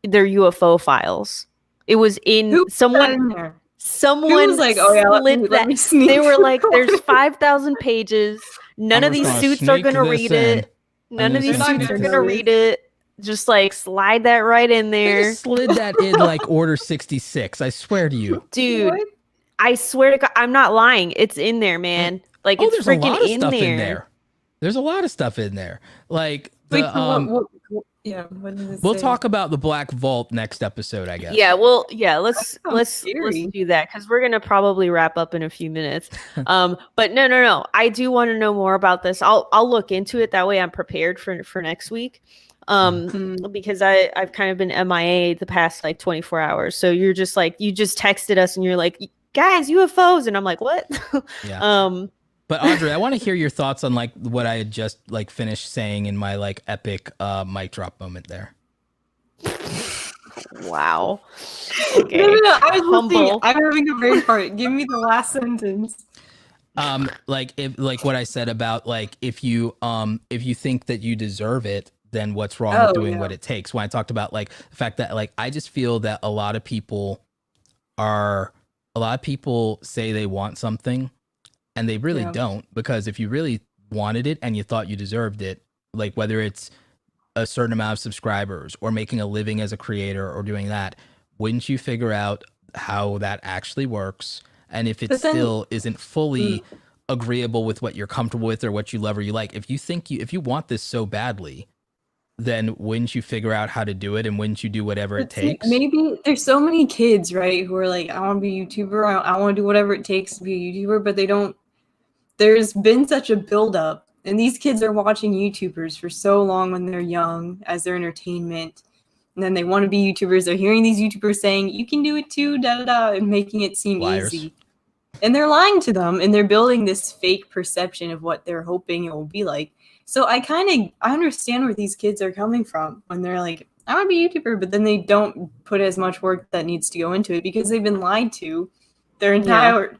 their UFO files. It was in someone. Someone was like, "Oh yeah, let me sneak." They were like, "There's 5,000 pages. None of these suits are gonna read it. None of these suits are gonna read it. Just like slide that right in there." They just slid that in like Order 66. I swear to you, dude. What? I swear to God, I'm not lying. It's in there, man. Like it's there's freaking a lot of in stuff there. in there. There's a lot of stuff in there. Like we'll talk about the Black Vault next episode, I guess. Yeah, well, yeah, let's do that because we're gonna probably wrap up in a few minutes. But no, I do want to know more about this. I'll look into it. That way, I'm prepared for next week. Because I've kind of been MIA the past like 24 hours. So you're just like you just texted us and you're like, guys, UFOs, and I'm like, what? Yeah. But Audrey, I want to hear your thoughts on like what I had just like finished saying in my like epic mic drop moment there. Wow. Okay. No, I was humble. I'm having a brain fart. Give me the last sentence. Like if like what I said about like if you think that you deserve it, then what's wrong with doing what it takes? When I talked about like the fact that like I just feel that a lot of people say they want something and they really don't, because if you really wanted it and you thought you deserved it, like whether it's a certain amount of subscribers or making a living as a creator or doing that, wouldn't you figure out how that actually works? And if it still isn't fully agreeable with what you're comfortable with or what you love or you like, if you want this so badly, then wouldn't you figure out how to do it, and wouldn't you do whatever it takes? Maybe there's so many kids, right, who are like, I want to be a YouTuber, I want to do whatever it takes to be a YouTuber, but they don't. There's been such a buildup, and these kids are watching YouTubers for so long when they're young as their entertainment, and then they want to be YouTubers. They're hearing these YouTubers saying, you can do it too, and making it seem easy. And they're lying to them, and they're building this fake perception of what they're hoping it will be like. So I understand where these kids are coming from when they're like, I want to be a YouTuber, but then they don't put as much work that needs to go into it because they've been lied to their entire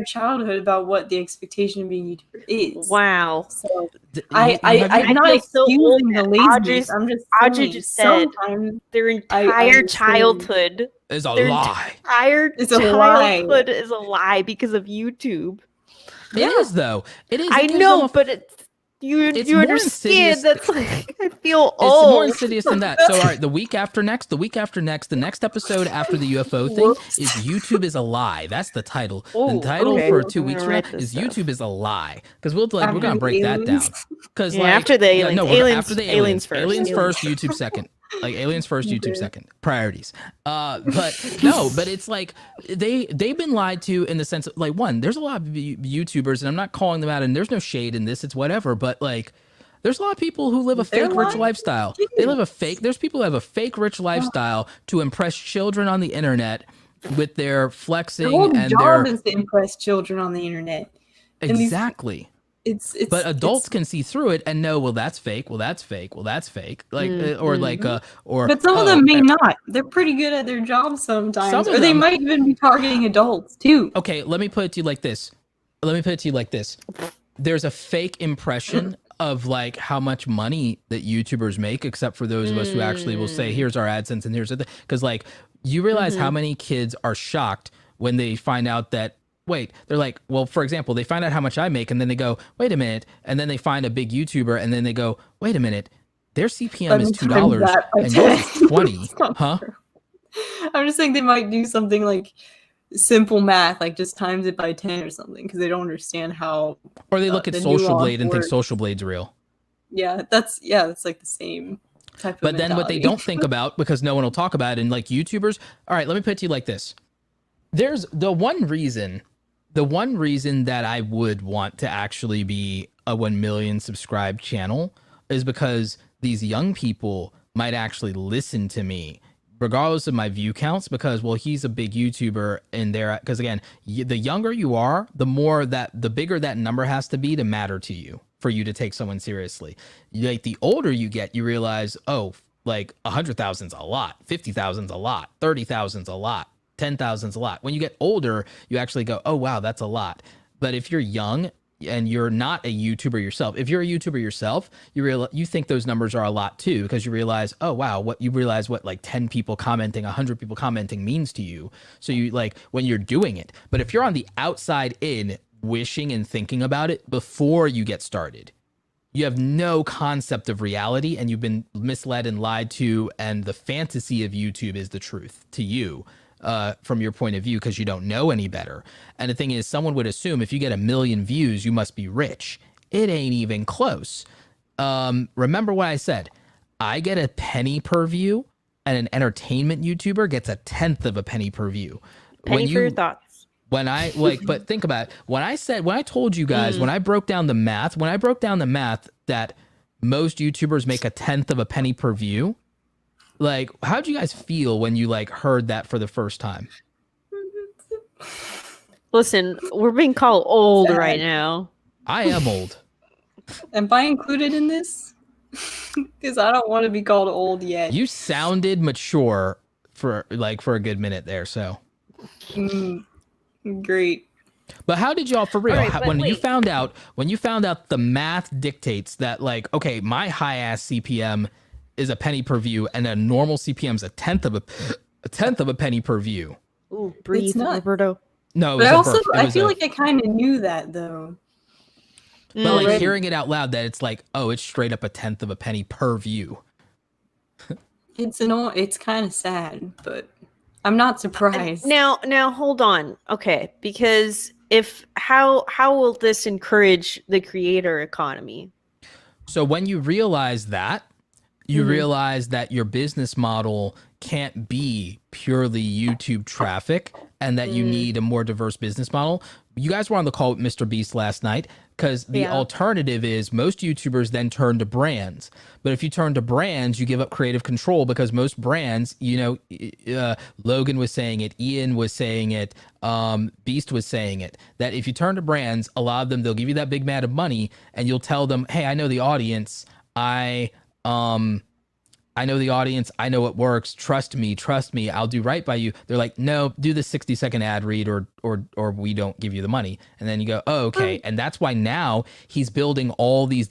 childhood about what the expectation of being a YouTuber is. Wow. So I'm not excusing the laziness. I'm just Audrey just said their entire childhood is a lie. Childhood is a lie because of YouTube. It is though. It is. I know, but it's. You understand that's like I feel old. It's more insidious than that. So all right, the week after next, the next episode after the UFO thing is YouTube is a lie. That's the title. The title for 2 weeks from now is YouTube is a lie. Because we're gonna break that down. Because after the aliens, after the aliens first. Aliens first, YouTube second. Like aliens first, YouTube second. Priorities. But it's like they've been lied to in the sense of like, one, there's a lot of YouTubers, and I'm not calling them out, and there's no shade in this, it's whatever, but like there's a lot of people who live a fake rich lifestyle. There's people who have a fake rich lifestyle to impress children on the internet with their flexing and their job is to impress children on the internet. Exactly. But adults can see through it and know, well, that's fake. Well, that's fake. Well, that's fake. Like, But some of them may not. They're pretty good at their jobs sometimes, or they might even be targeting adults too. Okay, let me put it to you like this. There's a fake impression of like how much money that YouTubers make, except for those of us who actually will say, here's our AdSense and here's the thing. Because like you realize how many kids are shocked when they find out that. Wait, they're like, well, for example, they find out how much I make and then they go, wait a minute. And then they find a big YouTuber and then they go, wait a minute, their CPM is $2 and yours is 20. Huh? I'm just saying they might do something like simple math, like just times it by 10 or something, because they don't understand how. Or they look at Social Blade and think Social Blade's real. Yeah, that's like the same. type of But then what they mentality. don't think about, because no one will talk about it, and like YouTubers, all right, let me put it to you like this. There's the one reason that I would want to actually be a 1 million subscribed channel is because these young people might actually listen to me regardless of my view counts, because, well, he's a big YouTuber and there, because again, the younger you are, the bigger that number has to be to matter to you for you to take someone seriously. Like the older you get, you realize, oh, like 100,000's a lot, 50,000's a lot, 30,000's a lot, 10,000's a lot. When you get older, you actually go, oh wow, that's a lot. But if you're young and you're not a YouTuber yourself, if you're a YouTuber yourself, you think those numbers are a lot too, because you realize, oh wow, what like 10 people commenting, 100 people commenting means to you. So you like when you're doing it. But if you're on the outside in, wishing and thinking about it before you get started, you have no concept of reality and you've been misled and lied to, and the fantasy of YouTube is the truth to you. From your point of view, because you don't know any better. And the thing is, someone would assume if you get 1 million views, you must be rich. It ain't even close. Remember what I said. I get a penny per view, and an entertainment YouTuber gets 1/10 of a penny per view. Penny for your thoughts. When I but think about it. When I told you guys, when I broke down the math that most YouTubers make 1/10 of a penny per view, like, how'd you guys feel when you like heard that for the first time? Listen, we're being called old right now. I am old. Am I included in this? Because I don't want to be called old yet. You sounded mature for a good minute there, so. Great. But how did y'all, for real, Right, when you found out the math dictates that, like, okay, my high ass CPM is a penny per view and a normal CPM is 1/10 of a penny per view. Ooh, breathe, not. Roberto. No, But I feel like I kind of knew that though. but like hearing it out loud that it's like, oh, it's straight up 1/10 of a penny per view. It's kind of sad, but I'm not surprised. Now hold on. Okay, because how will this encourage the creator economy? So when you realize that, you realize that your business model can't be purely YouTube traffic and that you need a more diverse business model. You guys were on the call with Mr. Beast last night, because the alternative is most YouTubers then turn to brands. But if you turn to brands, you give up creative control, because most brands, Logan was saying it, Ian was saying it, Beast was saying it, that if you turn to brands, a lot of them, they'll give you that big amount of money and you'll tell them, hey, I know the audience. I know the audience. I know what works. Trust me. I'll do right by you. They're like, no, do the 60-second ad read or we don't give you the money. And then you go, oh, okay. And that's why now he's building all these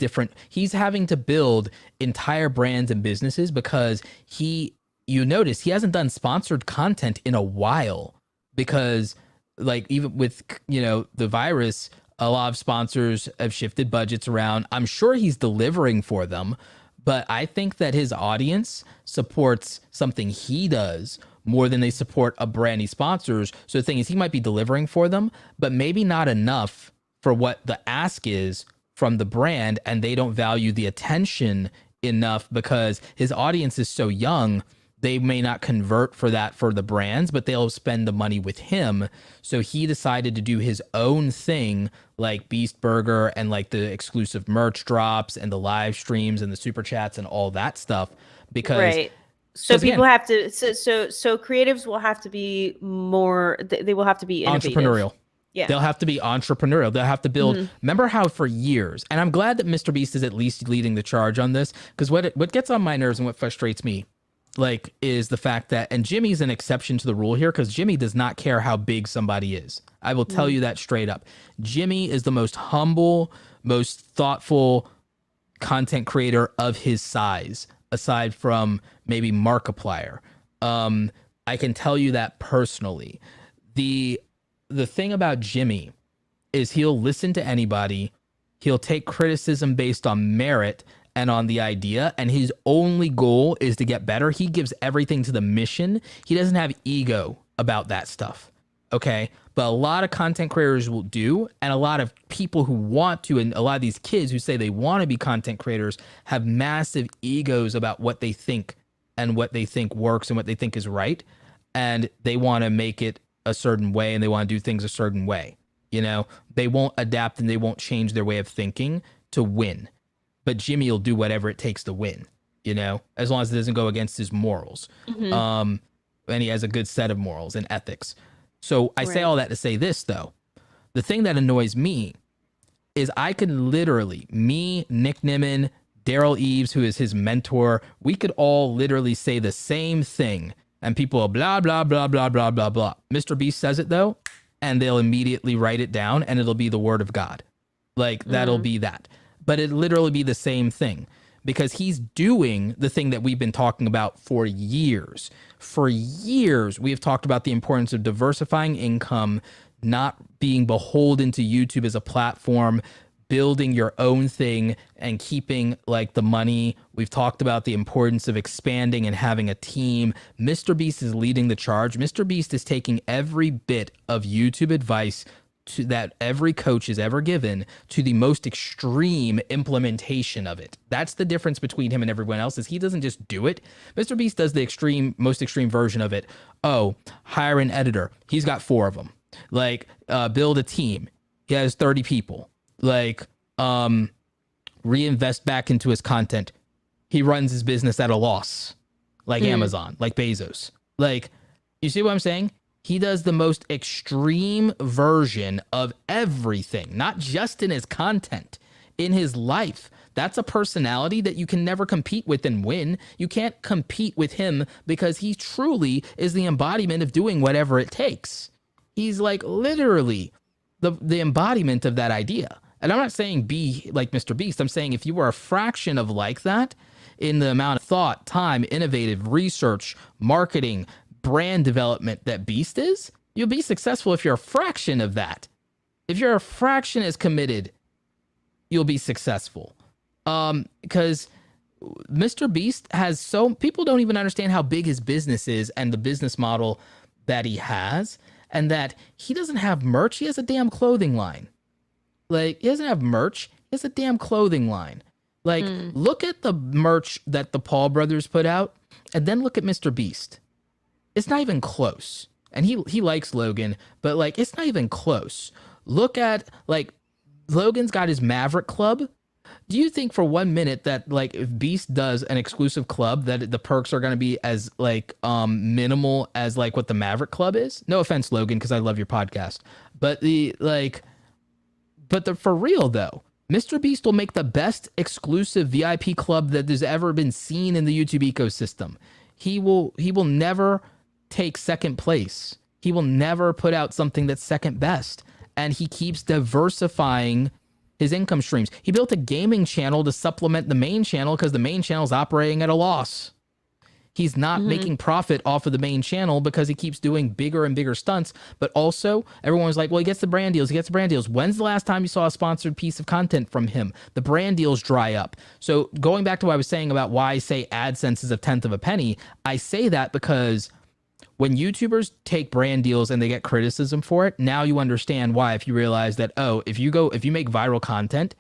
he's having to build entire brands and businesses, because you notice he hasn't done sponsored content in a while, because like even with, the virus, a lot of sponsors have shifted budgets around. I'm sure he's delivering for them, but I think that his audience supports something he does more than they support a brand he sponsors. So the thing is, he might be delivering for them, but maybe not enough for what the ask is from the brand, and they don't value the attention enough because his audience is so young. They may not convert for that for the brands, but they'll spend the money with him. So he decided to do his own thing, like Beast Burger and like the exclusive merch drops and the live streams and the super chats and all that stuff. Because so people have to so creatives will have to be more. They will have to be innovative. Entrepreneurial. Yeah. They'll have to be entrepreneurial. They'll have to build. Remember how for years, and I'm glad that Mr. Beast is at least leading the charge on this, because what gets on my nerves and what frustrates me, like, is the fact that, and Jimmy's an exception to the rule here, because Jimmy does not care how big somebody is. I will tell you that straight up. Jimmy is the most humble, most thoughtful content creator of his size, aside from maybe Markiplier. I can tell you that personally. The thing about Jimmy is he'll listen to anybody. He'll take criticism based on merit and on the idea, and his only goal is to get better. He gives everything to the mission. He doesn't have ego about that stuff. Okay. But a lot of content creators will do, and a lot of people who want to, and a lot of these kids who say they want to be content creators have massive egos about what they think and what they think works and what they think is right. And they want to make it a certain way and they want to do things a certain way. You know, they won't adapt and they won't change their way of thinking to win. But Jimmy will do whatever it takes to win, you know, as long as it doesn't go against his morals. And he has a good set of morals and ethics. So I say all that to say this, though. The thing that annoys me is I can literally, me, Nick Nimmin, Daryl Eves, who is his mentor, we could all literally say the same thing. And people are blah, blah, blah, blah, blah, blah, blah. Mr. Beast says it, though, and they'll immediately write it down, and it'll be the word of God. Like, that'll be that. But it'd literally be the same thing. Because he's doing the thing that we've been talking about for years. For years, we have talked about the importance of diversifying income, not being beholden to YouTube as a platform, building your own thing and keeping like the money. We've talked about the importance of expanding and having a team. Mr. Beast is leading the charge. Mr. Beast is taking every bit of YouTube advice that every coach has ever given to the most extreme implementation of it. That's the difference between him and everyone else, is he doesn't just do it. Mr. Beast does the most extreme version of it. Oh, hire an editor. He's got 4 of them. Like, build a team. He has 30 people. Like, reinvest back into his content. He runs his business at a loss, like Amazon, like Bezos. Like, you see what I'm saying? He does the most extreme version of everything, not just in his content, in his life. That's a personality that you can never compete with and win. You can't compete with him because he truly is the embodiment of doing whatever it takes. He's like literally the embodiment of that idea. And I'm not saying be like Mr. Beast. I'm saying if you were a fraction of like that in the amount of thought, time, innovative research, marketing, brand development that Beast is, you'll be successful if you're a fraction of that. If you're a fraction as committed, you'll be successful. Because Mr. Beast has people don't even understand how big his business is and the business model that he has, and that he doesn't have merch. He has a damn clothing line. Like, he doesn't have merch. He has a damn clothing line. Like, look at the merch that the Paul brothers put out, and then look at Mr. Beast. It's not even close. And he likes Logan, but like, it's not even close. Look at, like, Logan's got his Maverick Club. Do you think for 1 minute that like if Beast does an exclusive club that the perks are going to be as like minimal as like what the Maverick Club is? No offense, Logan, because I love your podcast. But for real though, Mr. Beast will make the best exclusive VIP club that there's ever been seen in the YouTube ecosystem. He will never take second place. He will never put out something that's second best. And he keeps diversifying his income streams. He built a gaming channel to supplement the main channel because the main channel is operating at a loss. He's not making profit off of the main channel because he keeps doing bigger and bigger stunts. But also, everyone's like, well, he gets the brand deals. He gets the brand deals. When's the last time you saw a sponsored piece of content from him? The brand deals dry up. So going back to what I was saying about why I say AdSense is a tenth of a penny, I say that because when YouTubers take brand deals and they get criticism for it, now you understand why. If you realize that, oh, if you make viral content,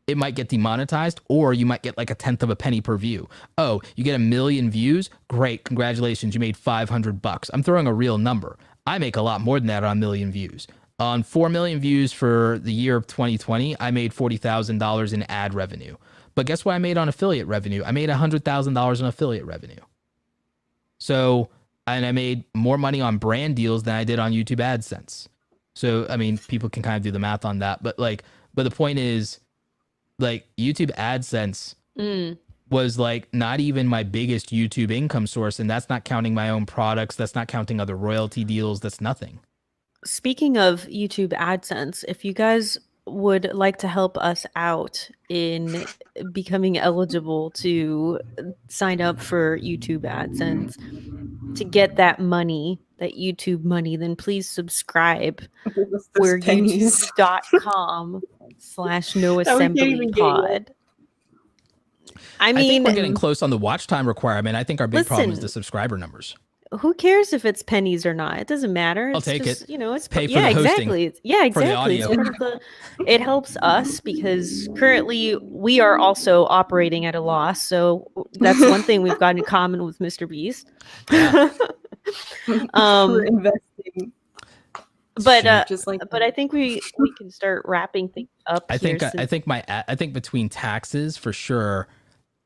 it might get demonetized, or you might get like a tenth of a penny per view. Oh, you get 1 million views? Great. Congratulations. You made $500. I'm throwing a real number. I make a lot more than that on 1 million views. On 4 million views for the year of 2020, I made $40,000 in ad revenue. But guess what I made on affiliate revenue? I made $100,000 in affiliate revenue. So, and I made more money on brand deals than I did on YouTube AdSense. So, I mean, people can kind of do the math on that. But the point is, like, YouTube AdSense was like not even my biggest YouTube income source. And that's not counting my own products. That's not counting other royalty deals. That's nothing. Speaking of YouTube AdSense, if you guys would like to help us out in becoming eligible to sign up for YouTube AdSense to get that money, that YouTube money, then please subscribe. We're youtube.com/noassemblypod. I think mean, we're getting close on the watch time requirement. I think our big problem is the subscriber numbers. who cares if it's pennies or not? It doesn't matter. I'll It's take just, it. You know, it's Pay for yeah, the hosting exactly. Yeah, for the exactly. It's audio. part of the. It helps us because currently we are also operating at a loss. So that's one thing we've got in common with Mr. Beast. Yeah. We're investing. But Just like but I think we can start wrapping things up. I here think between taxes for sure.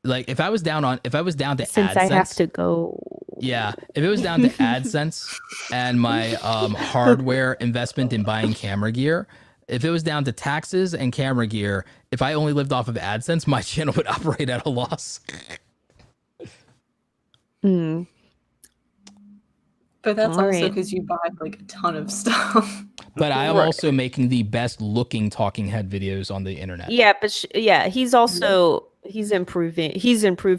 Like if I was down to since AdSense, I have to go. yeah, if it was down to AdSense and my hardware investment in buying camera gear, if it was down to taxes and camera gear, if I only lived off of AdSense, my channel would operate at a loss. Mm. But that's All also right. because you buy like a ton of stuff. But I am Right. also making the best looking talking head videos on the internet. Yeah, but he's also he's improved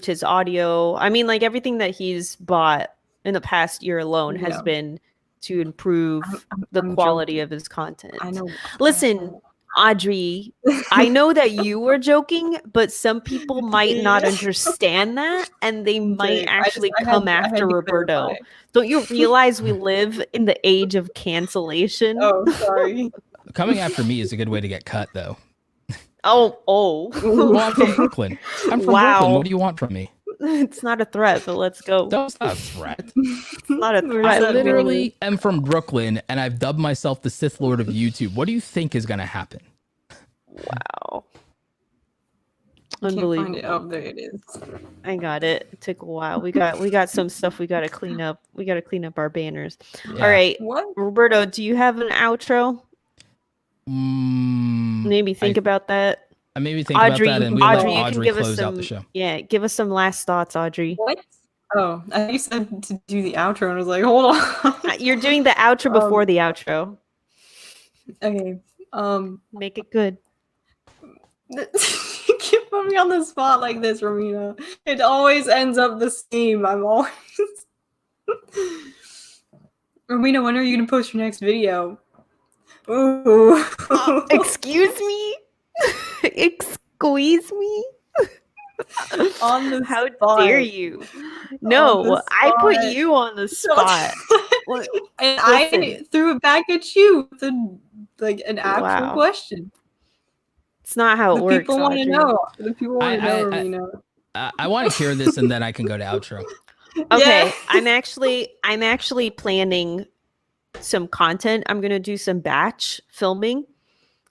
his audio. I mean, like everything that he's bought in the past year alone has Yeah. been to improve the I'm quality joking. of his content. I know. Listen, Audrey, I know that you were joking, but some people might not understand that, and they might actually come after Roberto. Don't you realize we live in the age of cancellation? Oh, sorry. Coming after me is a good way to get cut, though. Oh. Well, I'm from Brooklyn. Wow. What do you want from me? It's not a threat, but let's go. That's not a threat. It's not a Where's I threat. that literally am from Brooklyn, and I've dubbed myself the Sith Lord of YouTube. What do you think is going to happen? Wow. I can't find it. Unbelievable. Oh, there it is. I got it. It took a while. We got some stuff we got to clean up. We got to clean up our banners. Yeah. All right. What? Roberto, do you have an outro? Maybe think about that. I maybe think Audrey, about that, and we let you can Audrey give us close out some. the show. Yeah, give us some last thoughts, Audrey. What? Oh, I think you said to do the outro, and I was like, hold on. You're doing the outro before the outro. Okay. Make it good. You keep putting me on the spot like this, Romina. It always ends up the same. I'm always. Romina, when are you gonna post your next video? Ooh. Excuse me? Excuse me? On the How spot. dare you? No, the I put spot. you on the spot. And I Listen. threw it back at you with an actual Wow. question. It's not how it The works. people want to Audrey. know. The people want to know, I- Romina. I want to hear this, and then I can go to outro. Okay, Yeah. I'm actually planning some content. I'm gonna do some batch filming,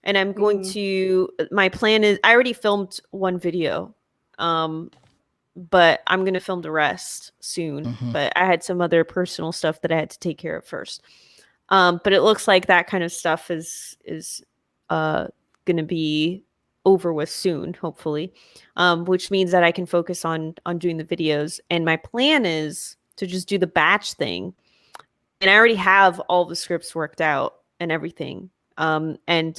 and I'm going to. My plan is I already filmed one video, but I'm gonna film the rest soon. Mhm. But I had some other personal stuff that I had to take care of first. But it looks like that kind of stuff is gonna be over with soon, hopefully, which means that I can focus on doing the videos. And my plan is to just do the batch thing. And I already have all the scripts worked out and everything, and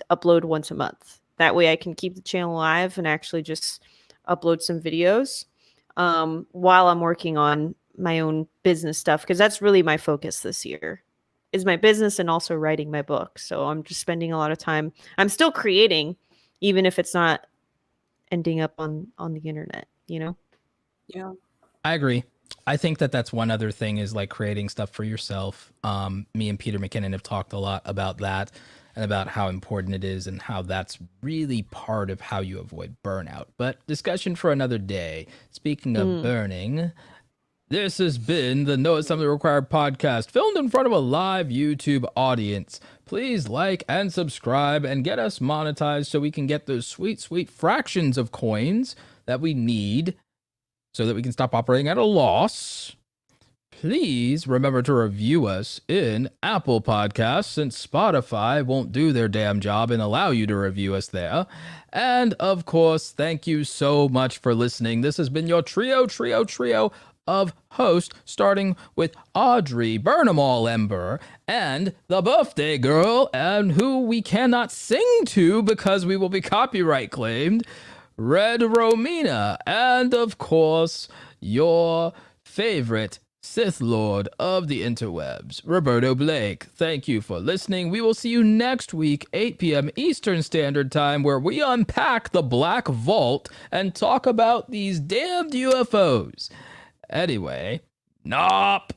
upload once a month. That way I can keep the channel alive and actually just upload some videos while I'm working on my own business stuff, because that's really my focus this year is my business and also writing my book. So I'm just spending a lot of time. I'm still creating, even if it's not ending up on the internet, you know? Yeah. I agree. I think that's one other thing is like creating stuff for yourself. Me and Peter McKinnon have talked a lot about that and about how important it is and how that's really part of how you avoid burnout. But discussion for another day. Speaking of burning, this has been the Know It's Something Required podcast, filmed in front of a live YouTube audience. Please like and subscribe and get us monetized so we can get those sweet, sweet fractions of coins that we need so that we can stop operating at a loss. Please remember to review us in Apple Podcasts, since Spotify won't do their damn job and allow you to review us there. And of course, thank you so much for listening. This has been your trio of hosts, starting with Audrey Ember and the birthday girl, and who we cannot sing to because we will be copyright claimed, RedRomina, and of course, your favorite Sith Lord of the interwebs, Roberto Blake. Thank you for listening. We will see you next week, 8 p.m. Eastern Standard Time, where we unpack the Black Vault and talk about these damned UFOs. Anyway, nop.